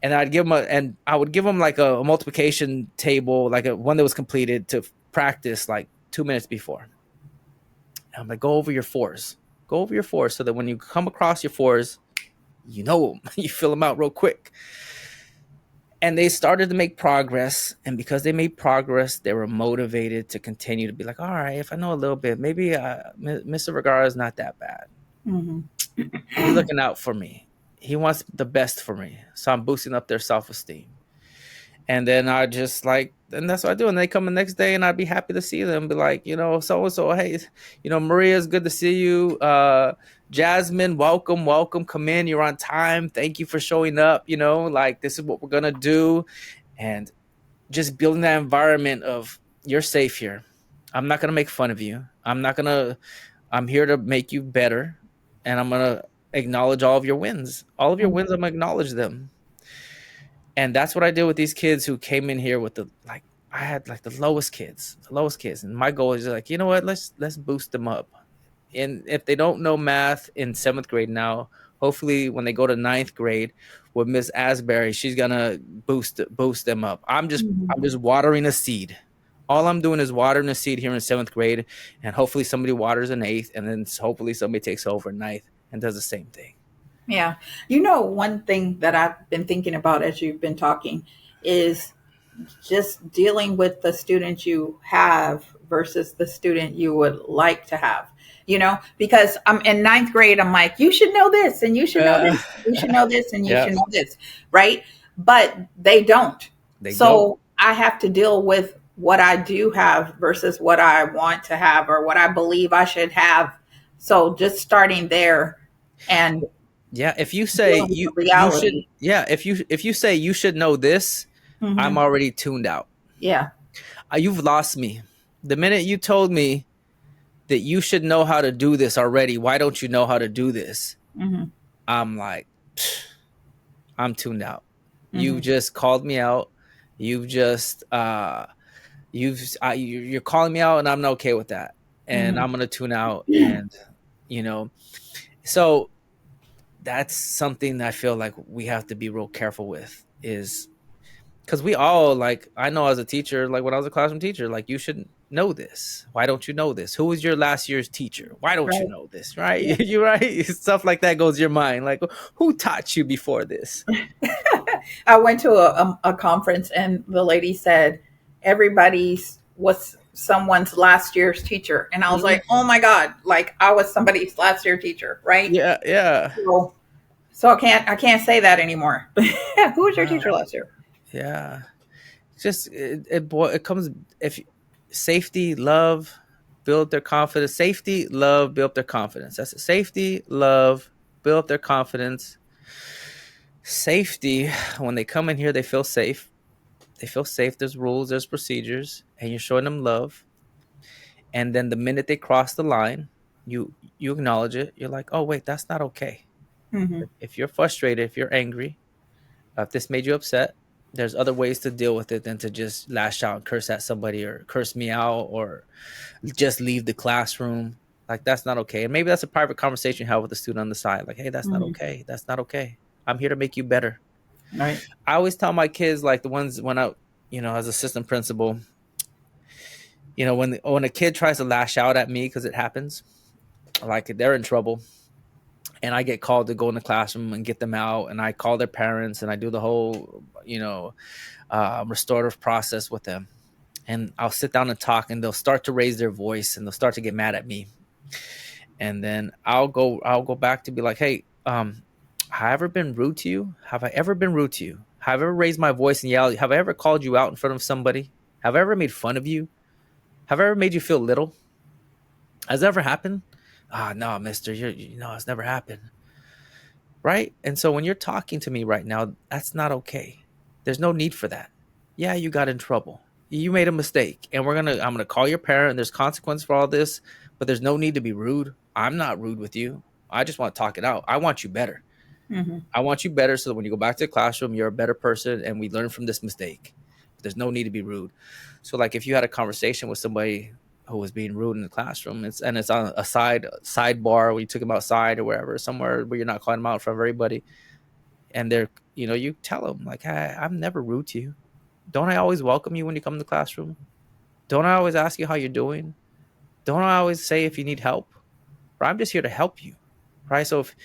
And I would give them like a multiplication table, like one that was completed to practice like 2 minutes before. And I'm like, go over your fours. Go over your fours so that when you come across your fours, you know them. You fill them out real quick. And they started to make progress. And because they made progress, they were motivated to continue to be like, all right, if I know a little bit, maybe Mr. Vergara is not that bad. Mm-hmm. He's looking out for me. He wants the best for me. So I'm boosting up their self-esteem. And then I just like, and that's what I do. And they come the next day and I'd be happy to see them. Be like, so and so, hey, Maria, it's good to see you. Jasmine, welcome, welcome. Come in. You're on time. Thank you for showing up. Like, this is what we're gonna do. And just building that environment of, you're safe here. I'm not gonna make fun of you. I'm here to make you better. And I'm gonna acknowledge all of your wins. All of your wins, I'm gonna acknowledge them. And that's what I did with these kids who came in here with I had like the lowest kids. And my goal is like, let's boost them up. And if they don't know math in 7th grade now, Hopefully, when they go to ninth grade with Miss Asbury, she's gonna boost them up. I'm just watering a seed. All I'm doing is watering a seed here in seventh grade, and hopefully somebody waters in eighth, and then hopefully somebody takes over in ninth and does the same thing. Yeah. You know, one thing that I've been thinking about as you've been talking is just dealing with the student you have versus the student you would like to have. You know, because I'm in ninth grade, I'm like, you should know this, and you should know Uh, this, you should know this, and you yeah, should know this, right? But they don't. they don't. So I have to deal with what I do have versus what I want to have or what I believe I should have. So just starting there and Yeah, if you say dealing with the you should, reality. yeah, if you say you should know this, I'm Hmm. already tuned out. Yeah. You've lost me. The minute you told me that you should know how to do this already, why don't you know how to do this? Hmm. I'm like, I'm tuned out. You've Hmm. just called me out. You've just you're calling me out, and I'm not okay with that. And Hmm. I'm gonna tune out, and you know, so that's something that I feel like we have to be real careful with is because we all like I know as a teacher, like when I was a classroom teacher, like you should know this. Why don't you know this? Who was your last year's teacher? Why don't you Right. know this? Right? Yeah. You're right. Stuff like that goes your mind. Like who taught you before this? I went to a conference and the lady said everybody's was someone's last year's teacher, and I was Mhm. like, oh my god, like I was somebody's last year teacher, right? Yeah, yeah. So, so I can't say that anymore. Who was your Wow. teacher last year? Yeah. Just it comes if safety, love, build their confidence. Safety, love, build their confidence. That's it. Safety, love, build up their confidence. Safety, when they come in here, they feel safe. They feel safe. There's rules, there's procedures, and you're showing them love. And then the minute they cross the line, you acknowledge it. You're like, oh wait, that's not okay. Hmm. If you're frustrated, if you're angry, if this made you upset, there's other ways to deal with it than to just lash out and curse at somebody or curse me out or just leave the classroom. Like that's not okay. And maybe that's a private conversation you have with the student on the side. Like, hey, that's not Hmm. okay. That's not okay. I'm here to make you better. Right. I always tell my kids, like the ones when I, as assistant principal, when a kid tries to lash out at me because it happens, like they're in trouble, and I get called to go in the classroom and get them out, and I call their parents, and I do the whole, restorative process with them, and I'll sit down and talk, and they'll start to raise their voice, and they'll start to get mad at me, and then I'll go back to be like, hey, have I ever been rude to you? Have I ever been rude to you? Have I ever raised my voice and yelled? Have I ever called you out in front of somebody? Have I ever made fun of you? Have I ever made you feel little? Has that ever happened? Ah, no, mister, it's never happened. Right? And so when you're talking to me right now, that's not okay. There's no need for that. Yeah, you got in trouble. You made a mistake. And I'm gonna call your parent and there's consequence for all this, but there's no need to be rude. I'm not rude with you. I just want to talk it out. I want you better. Hmm. I want you better so that when you go back to the classroom, you're a better person and we learn from this mistake. But there's no need to be rude. So like if you had a conversation with somebody who was being rude in the classroom, it's on a sidebar where you took them outside or wherever, somewhere where you're not calling them out in front of everybody, and you tell them like, hey, I'm never rude to you. Don't I always welcome you when you come to the classroom? Don't I always ask you how you're doing? Don't I always say if you need help? Or I'm just here to help you, right? So if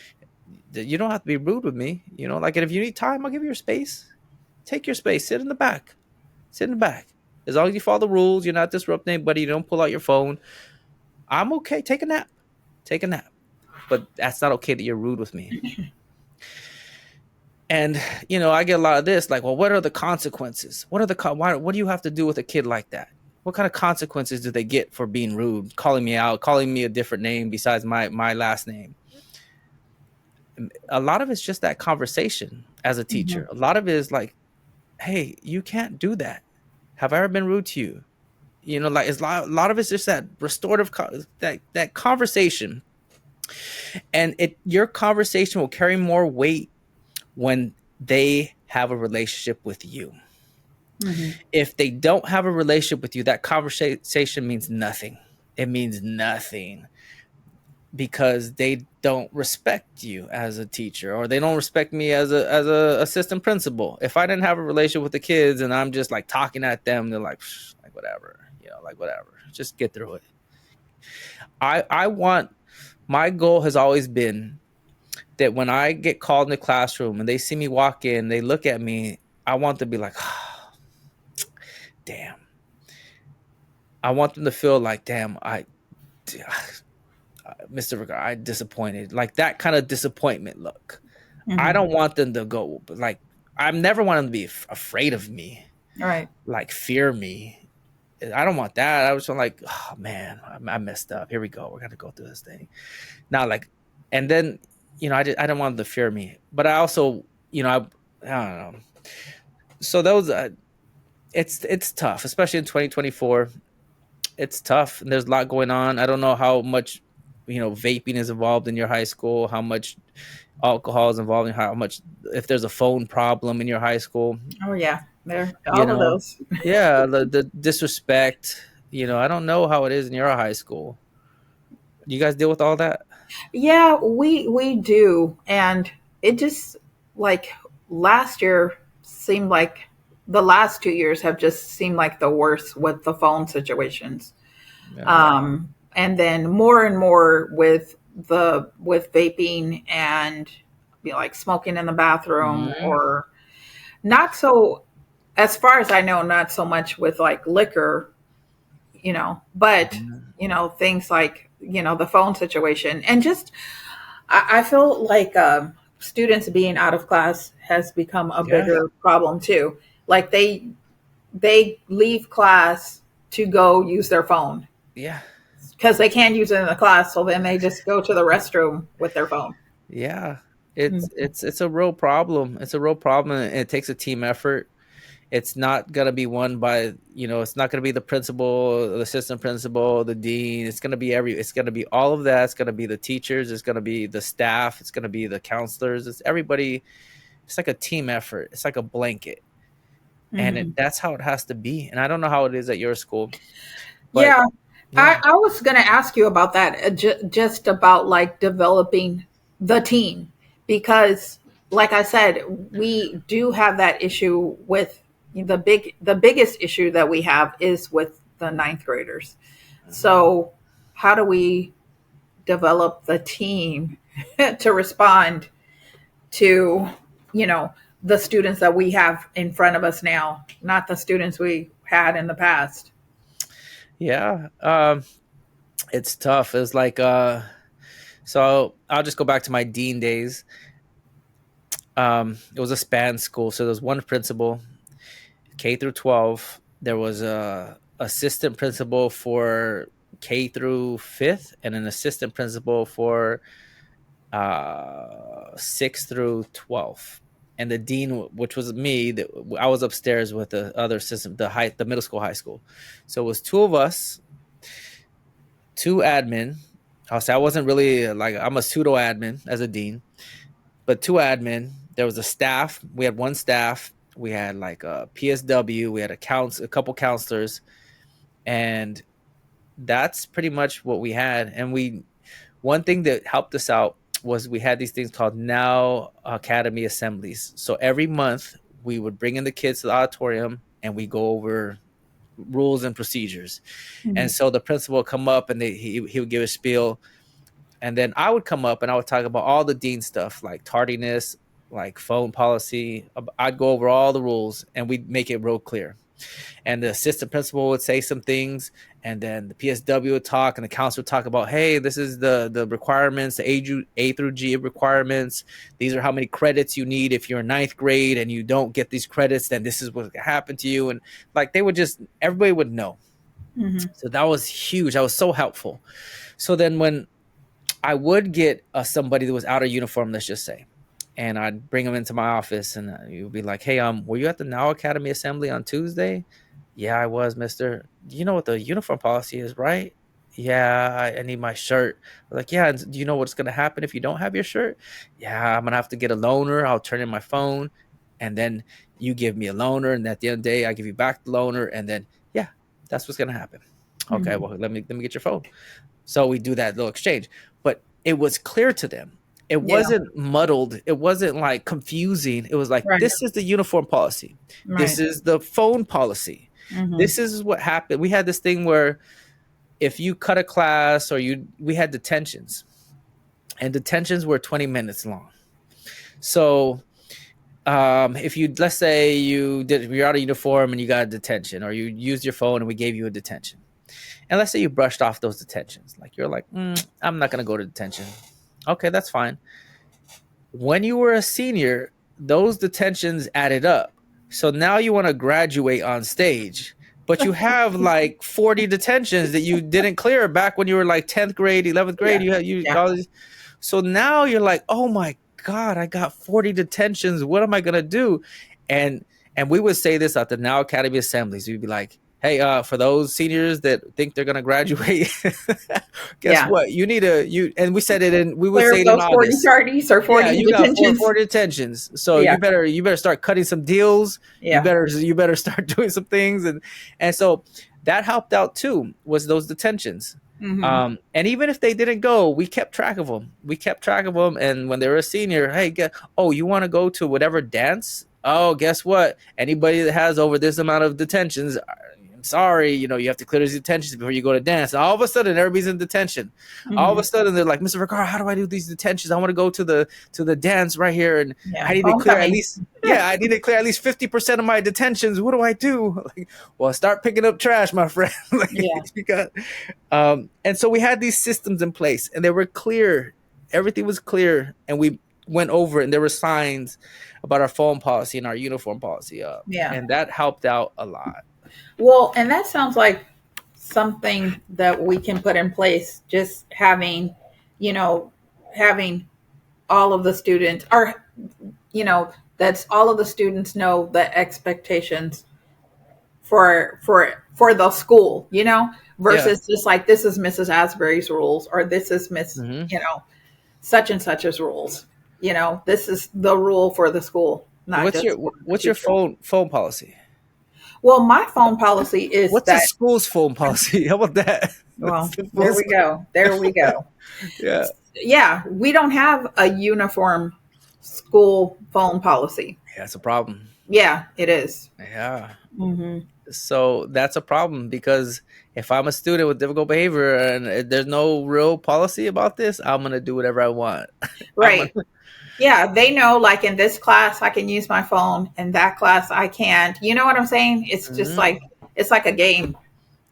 you don't have to be rude with me, like, and if you need time, I'll give you your space. Take your space. Sit in the back. Sit in the back. As long as you follow the rules, you're not disrupting anybody. You don't pull out your phone. I'm okay. Take a nap. Take a nap. But that's not okay that you're rude with me. And I get a lot of this, like, well, what are the consequences? What do you have to do with a kid like that? What kind of consequences do they get for being rude, calling me out, calling me a different name besides my last name? A lot of it's just that conversation as a Hmm. teacher. A lot of it is like, hey, you can't do that. Have I ever been rude to you? Like a lot of it's just that restorative that conversation, and your conversation will carry more weight when they have a relationship with you. Hmm. If they don't have a relationship with you, that conversation means nothing. It means nothing. because they don't respect you as a teacher, or they don't respect me as a assistant principal. If I didn't have a relationship with the kids and I'm just like talking at them, they're like, like whatever, like whatever, just get through it. I want, my goal has always been that when I get called in the classroom and they see me walk in, they look at me, I want them to be like, oh, damn. I want them to feel like, damn, Mr. Vergara, I disappointed. Like that kind of disappointment look. I Hmm. don't want them to go, but like, I never want them to be afraid of me, All right. like fear me. I don't want that. I was like, oh man, I messed up. Here we go. We're gonna go through this thing now. Like, and then I didn't want them to fear me, but I also, I don't know. So those, it's tough, especially in 2024. It's tough. And there's a lot going on. I don't know how much vaping is involved in your high school, how much alcohol is involved, in how much, if there's a phone problem in your high school, Oh yeah, there you all of know. those. Yeah, the disrespect. I don't know how it is in your high school. You guys deal with all that? Yeah, we do, and it just like last year seemed like the last 2 years have just seemed like the worst with the phone situations. Yeah. And then more and more with vaping and like smoking in the bathroom, Mhm. or not so, as far as I know, not so much with like liquor, but Mhm. things like the phone situation. And just I feel like students being out of class has become a Yeah. bigger problem too. Like they leave class to go use their phone Yeah. because they can't use it in the class, so then they just go to the restroom with their phone. Yeah. It's Mhm. it's it's a real problem. It's a real problem, and it takes a team effort. It's not gonna be won by, it's not gonna be the principal, the assistant principal, the dean. It's gonna be all of that. It's gonna be the teachers. It's gonna be the staff. It's gonna be the counselors. It's everybody. It's like a team effort. It's like a blanket, and Mhm. that's how it has to be. And I don't know how it is at your school, but Yeah, yeah, I was going to ask you about that, just about like developing the team, because, like I said, we do have that issue with the biggest issue that we have is with the ninth graders. mhm. So, how do we develop the team to respond to, you know, the students that we have in front of us now, not the students we had in the past? Yeah. It's tough. It's like so I'll just go back to my dean days. It was a span school, so there was one principal, K through 12. There was a assistant principal for K through 5th, and an assistant principal for 6th through 12th. And the dean, which was me, I was upstairs with the other assistant, the middle school, high school. So it was two of us, two admin. I'll say I wasn't really like, I'm a pseudo admin as a dean, but two admin. There was a staff. We had one staff. We had like a PSW. We had a couple counselors, and that's pretty much what we had. And one thing that helped us out was we had these things called Now Academy assemblies. So every month we would bring in the kids to the auditorium and we go over rules and procedures. And Mhm. so the principal would come up and he would give a spiel, and then I would come up and I would talk about all the dean stuff, like tardiness, like phone policy. I'd go over all the rules and we'd make it real clear. And the assistant principal would say some things, and then the PSW would talk, and the counselor would talk about, hey, this is the requirements, the A through G requirements. These are how many credits you need if you're in ninth grade and you don't get these credits, then this is what's gonna happen to you. And like they would just, everybody would know. Mhm. So that was huge. That was so helpful. So then when I would get somebody that was out of uniform, let's just say, and I'd bring them into my office, and you'd be like, "Hey, were you at the Now Academy assembly on Tuesday?" "Yeah, I was, Mister." "Do you know what the uniform policy is, right?" "Yeah, I need my shirt." Like, "Yeah, and do you know what's gonna happen if you don't have your shirt?" "Yeah, I'm gonna have to get a loaner. I'll turn in my phone, and then you give me a loaner, and at the end of the day, I give you back the loaner, and then yeah, that's what's gonna happen." "Okay, Mhm. well, let me get your phone." So we do that little exchange. But it was clear to them. It Yeah. wasn't muddled. It wasn't like confusing. It was like, Right. this is the uniform policy. This Right. is the phone policy. Mm-hmm. This is what happened. We had this thing where if you cut a class or we had detentions, and detentions were 20 minutes long. So if you, let's say you're out of uniform and you got a detention, or you used your phone and we gave you a detention, and let's say you brushed off those detentions, like you're like, I'm not going to go to detention. Okay, that's fine. When you were a senior, those detentions added up. So now you want to graduate on stage, but you have like 40 detentions that you didn't clear back when you were like 10th grade, 11th grade. Yeah. You had you Yeah. all these. So now you're like, oh my God, I got 40 detentions. What am I gonna do? And and we would say this at the Now Academy assemblies. We'd be like, hey, for those seniors that think they're gonna graduate, guess Yeah. what? You need to you and we said it in we would Clear say up it in those 40 August. tardies or Yeah, 40 you got detentions. four detentions. So Yeah. you better start cutting some deals. Yeah. You better start doing some things, and so that helped out too. Was those detentions. Mm-hmm. And even if they didn't go, we kept track of them. We kept track of them, and when they were a senior, hey, oh, you want to go to whatever dance? Oh, guess what? Anybody that has over this amount of detentions, I'm sorry, you have to clear these detentions before you go to dance. All of a sudden, everybody's in detention. All of Mm-hmm. a sudden, they're like, Mr. Vergara, how do I do these detentions? I want to go to the dance right here, and Yeah. I need to clear at Homecoming. least. Yeah, I need to clear at least 50% of my detentions. What do I do? Like, well, start picking up trash, my friend. Like, Yeah. you got, and so we had these systems in place, and they were clear. Everything was clear, and we went over it, and there were signs about our phone policy and our uniform policy, Yeah. and that helped out a lot. Well, and that sounds like something that we can put in place, just you know, having all of the students, or, that's all of the students know the expectations for the school, Yeah. versus just like, this is Mrs. Asbury's rules, or this is Miss, Hmm. such and such's rules. This is the rule for the school, not just for the What's your teacher. phone policy? Well, my phone policy is What's the that, school's phone policy? How about that? well, The there we go. There we go. yeah. Yeah, we don't have a uniform school phone policy. Yeah, it's a problem. Yeah, it is. Yeah. Mm-hmm. So that's a problem because if I'm a student with difficult behavior and there's no real policy about this, I'm gonna do whatever I want. I'm gonna, Right. Yeah, they know, like, in this class I can use my phone, in that class I can't. You know what I'm saying? It's just Mhm. like, it's like a game.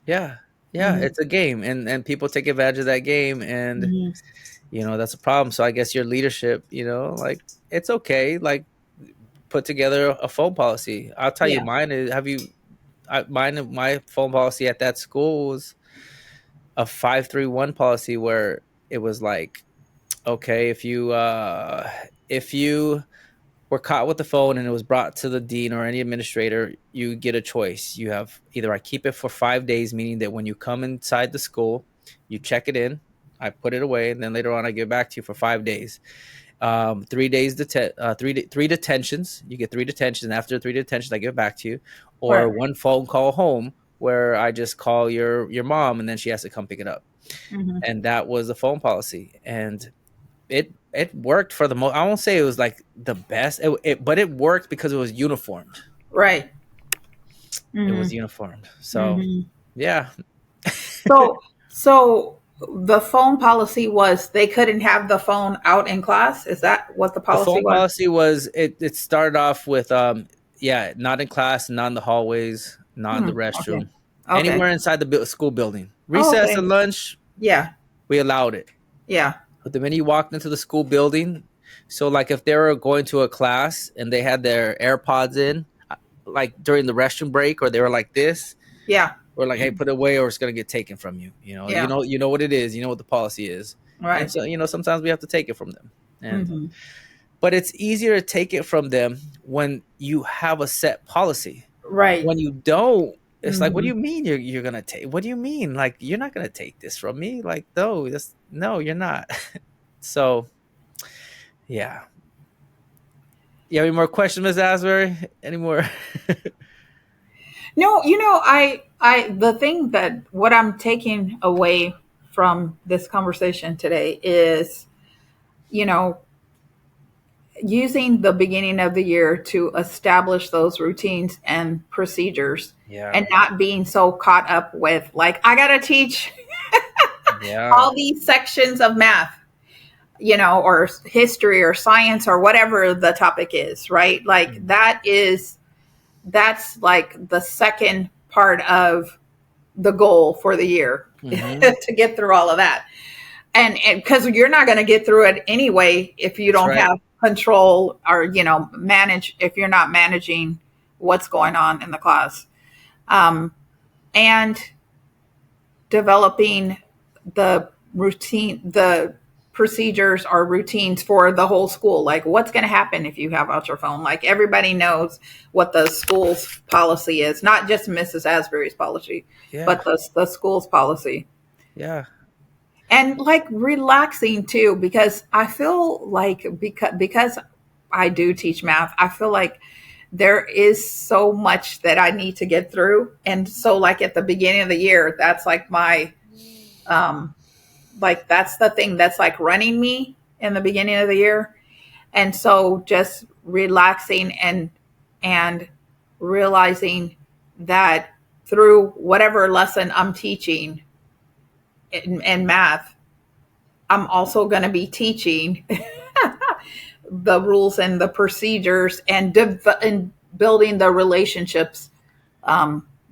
Yeah, yeah, Hmm. it's a game, and people take advantage of that game, and Hmm. that's a problem. So I guess your leadership, like it's okay, like put together a phone policy. I'll tell you, Yeah. mine is. My phone policy at that school was a 531 policy where it was like, okay, if you were caught with the phone and it was brought to the dean or any administrator, you get a choice. You have either I keep it for 5 days, meaning that when you come inside the school, you check it in, I put it away, and then later on I give it back to you for 5 days. 3 days three detentions. You get three detentions. And after three detentions, I give it back to you, or Right. one phone call home where I just call your mom and then she has to come pick it up. Hmm. And that was the phone policy, and it worked for the most. I won't say it was like the best, but it worked because it was uniformed. Right. It Hmm. was uniformed. So Hmm. yeah, So the phone policy was they couldn't have the phone out in class. Is that what the the policy phone was? policy was it started off with yeah, not in class, not in the hallways, not in Hmm. the Okay. restroom, Okay. anywhere inside the school building. Oh, Recess okay. and lunch, Yeah. we allowed it. Yeah. But the minute you walked into the school building, so like if they were going to a class and they had their AirPods in, like during the restroom break, or they were like this, Yeah. or like, hey, put it away, or it's gonna get taken from you. Yeah. You know what it is. You know what the policy is, and Right. so sometimes we have to take it from them. And Hmm. but it's easier to take it from them when you have a set policy. Right. When you don't, it's like, what do Hmm. you mean you're gonna take? What do you mean? Like, you're not gonna take this from me? Like, no, no, you're not. So yeah. You have any more questions, Miss Asbury? Any more? No, the thing that what I'm taking away from this conversation today is, you know, using the beginning of the year to establish those routines and procedures Yeah. and not being so caught up with, like, I got to teach Yeah. all these sections of math, or history or science or whatever the topic is, right? Like Mm. that's like the second part of the goal for the year Mm-hmm. to get through all of that. And because you're not going to get through it anyway if you That's don't right. have control or manage, if you're not managing what's going on in the class, and developing the procedures or routines for the whole school. Like, what's going to happen if you have out your phone? Like, everybody knows what the school's policy is, not just Mrs. Asbury's policy, Yeah. but the school's policy. Yeah. And like relaxing too, because I feel like, because I do teach math, I feel like there is so much that I need to get through. And so, like, at the beginning of the year, that's like um that's the thing that's like running me in the beginning of the year. And so just relaxing and realizing that through whatever lesson I'm teaching in math, I'm also going to be teaching the rules and the procedures and building the relationships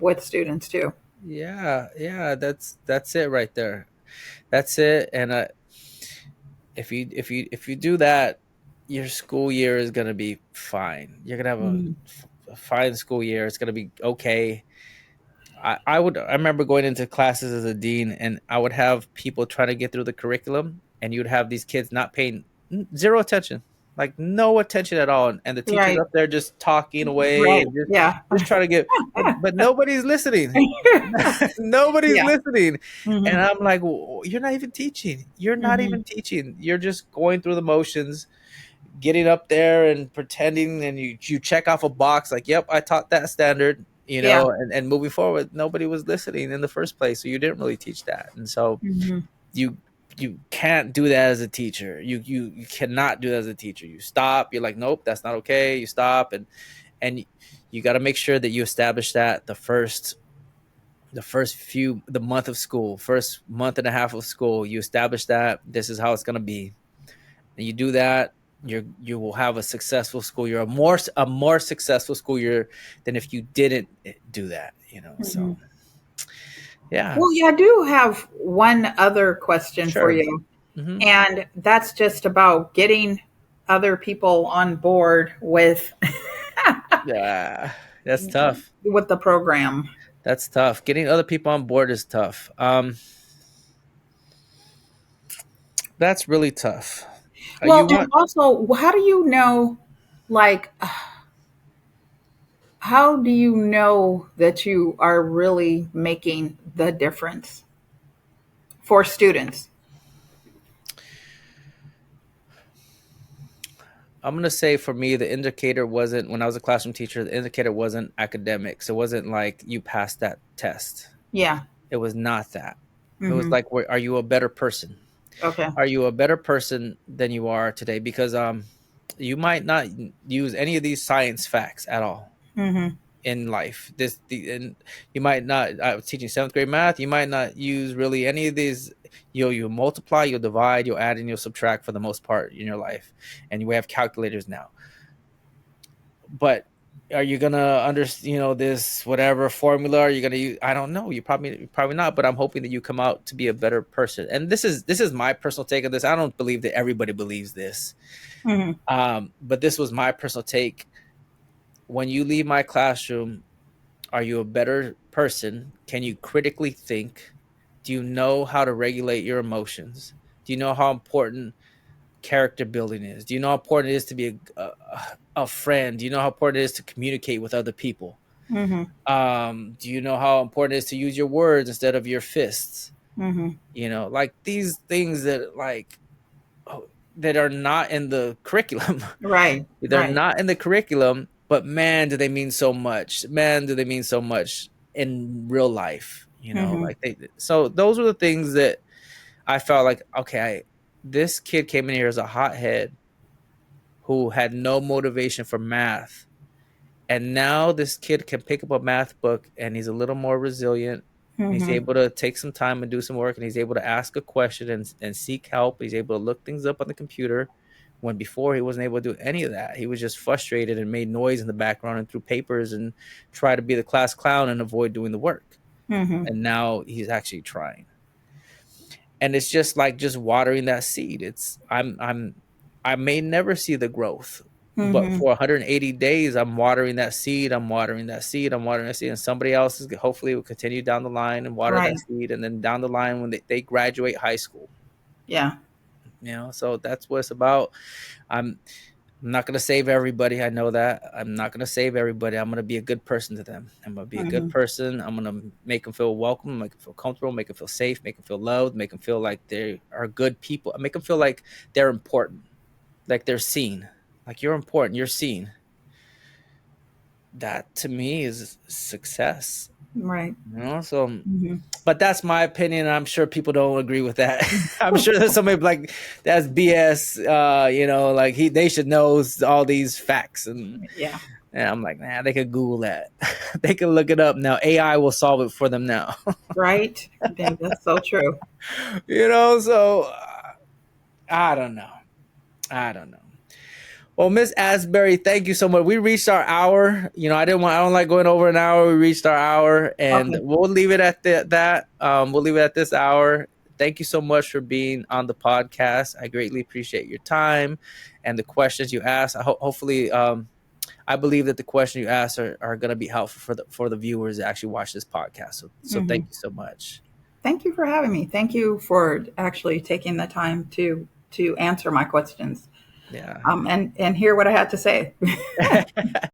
with students too. Yeah. Yeah. That's it right there. That's it. And if you do that, your school year is gonna be fine. You're gonna have Mhm. a fine school year. It's gonna be okay. I remember going into classes as a dean, and I would have people trying to get through the curriculum, and you'd have these kids not paying zero attention, like no attention at all, and the teacher's Right. up there just talking away Right. and just Yeah. just trying to get, but nobody's listening. Nobody's Yeah. listening, and Hmm. I'm like, You're not even teaching. You're not Hmm. even teaching. You're just going through the motions, getting up there and pretending, and you check off a box like, yep, I taught that standard, Yeah. and moving forward, nobody was listening in the first place, so you didn't really teach that. And so Hmm. you you can't do that as a teacher. You cannot do that as a teacher. You stop, you're like, nope, that's not okay. You stop, and you got to make sure that you establish that the month of school, first month and a half of school, you establish that this is how it's going to be, and you do that, you will have a successful school year, a more successful school year than if you didn't do that. Hmm. So yeah. Well, yeah, I do have one other question for Sure. you, Hmm. and that's just about getting other people on board with Yeah, that's tough. with the program. That's tough. Getting other people on board is tough. That's really tough. Well, You and want also, how do you know, like, how do you know that you are really making the difference for students? I'm gonna say, for me, the indicator wasn't, when I was a classroom teacher, the indicator wasn't academics. It wasn't like you passed that test. Yeah. It was not that. It was Hmm. like, are you a better person? Okay. Are you a better person than you are today? Because you might not use any of these science facts at all Hmm. in life. And you might not. I was teaching seventh grade math. You might not use really any of these. You'll multiply, you'll divide, you'll add, and you'll subtract for the most part in your life. And we have calculators now. But are you gonna understand, this whatever formula are you gonna use? I don't know. You probably not. But I'm hoping that you come out to be a better person. And this is my personal take on this. I don't believe that everybody believes this. Hmm. But this was my personal take. When you leave my classroom, are you a better person? Can you critically think? Do you know how to regulate your emotions? Do you know how important character building is? Do you know how important it is to be a friend? Do you know how important it is to communicate with other people? Hmm. Do you know how important it is to use your words instead of your fists? Hmm. Like these things that, like, that are not in the curriculum. Right. They're Right. not in the curriculum, but man, do they mean so much. Man, do they mean so much in real life. Hmm. Like so those are the things that I felt like, okay, this kid came in here as a hothead who had no motivation for math. And now this kid can pick up a math book and he's a little more resilient. He's Mm-hmm. able to take some time and do some work, and he's able to ask a question and seek help. He's able to look things up on the computer when before he wasn't able to do any of that. He was just frustrated and made noise in the background and threw papers and tried to be the class clown and avoid doing the work. Mm-hmm. And now he's actually trying. And it's just like just watering that seed. I may never see the growth, but Mm-hmm. for 180 days I'm watering that seed, I'm watering that seed, I'm watering that seed, and somebody else is hopefully will continue down the line and water that Right. seed, and then down the line when they graduate high school, Yeah. so that's what it's about. I'm not going to save everybody. I know that. I'm not going to save everybody. I'm going to be a good person to them. I'm going to be a good Mm-hmm. person. I'm going to make them feel welcome, make them feel comfortable, make them feel safe, make them feel loved, make them feel like they are good people, make them feel like they're important, like they're seen, like you're important, you're seen. That to me is success. Right. So, Mm-hmm. but that's my opinion. I'm sure people don't agree with that. I'm sure there's somebody like that's BS. Like they should know all these facts, Yeah. and I'm like, nah, they could Google that. They can look it up now. AI will solve it for them now. Right. Yeah, that's so true. So I don't know. I don't know. Well, Miss Asbury, thank you so much. We reached our hour. I don't like going over an hour. We reached our hour, and Okay. we'll leave it at that. We'll leave it at this hour. Thank you so much for being on the podcast. I greatly appreciate your time and the questions you asked. Hopefully, I believe that the questions you asked are going to be helpful for the viewers that actually watch this podcast. So Mm-hmm. thank you so much. Thank you for having me. Thank you for actually taking the time to answer my questions, Yeah. and hear what I had to say.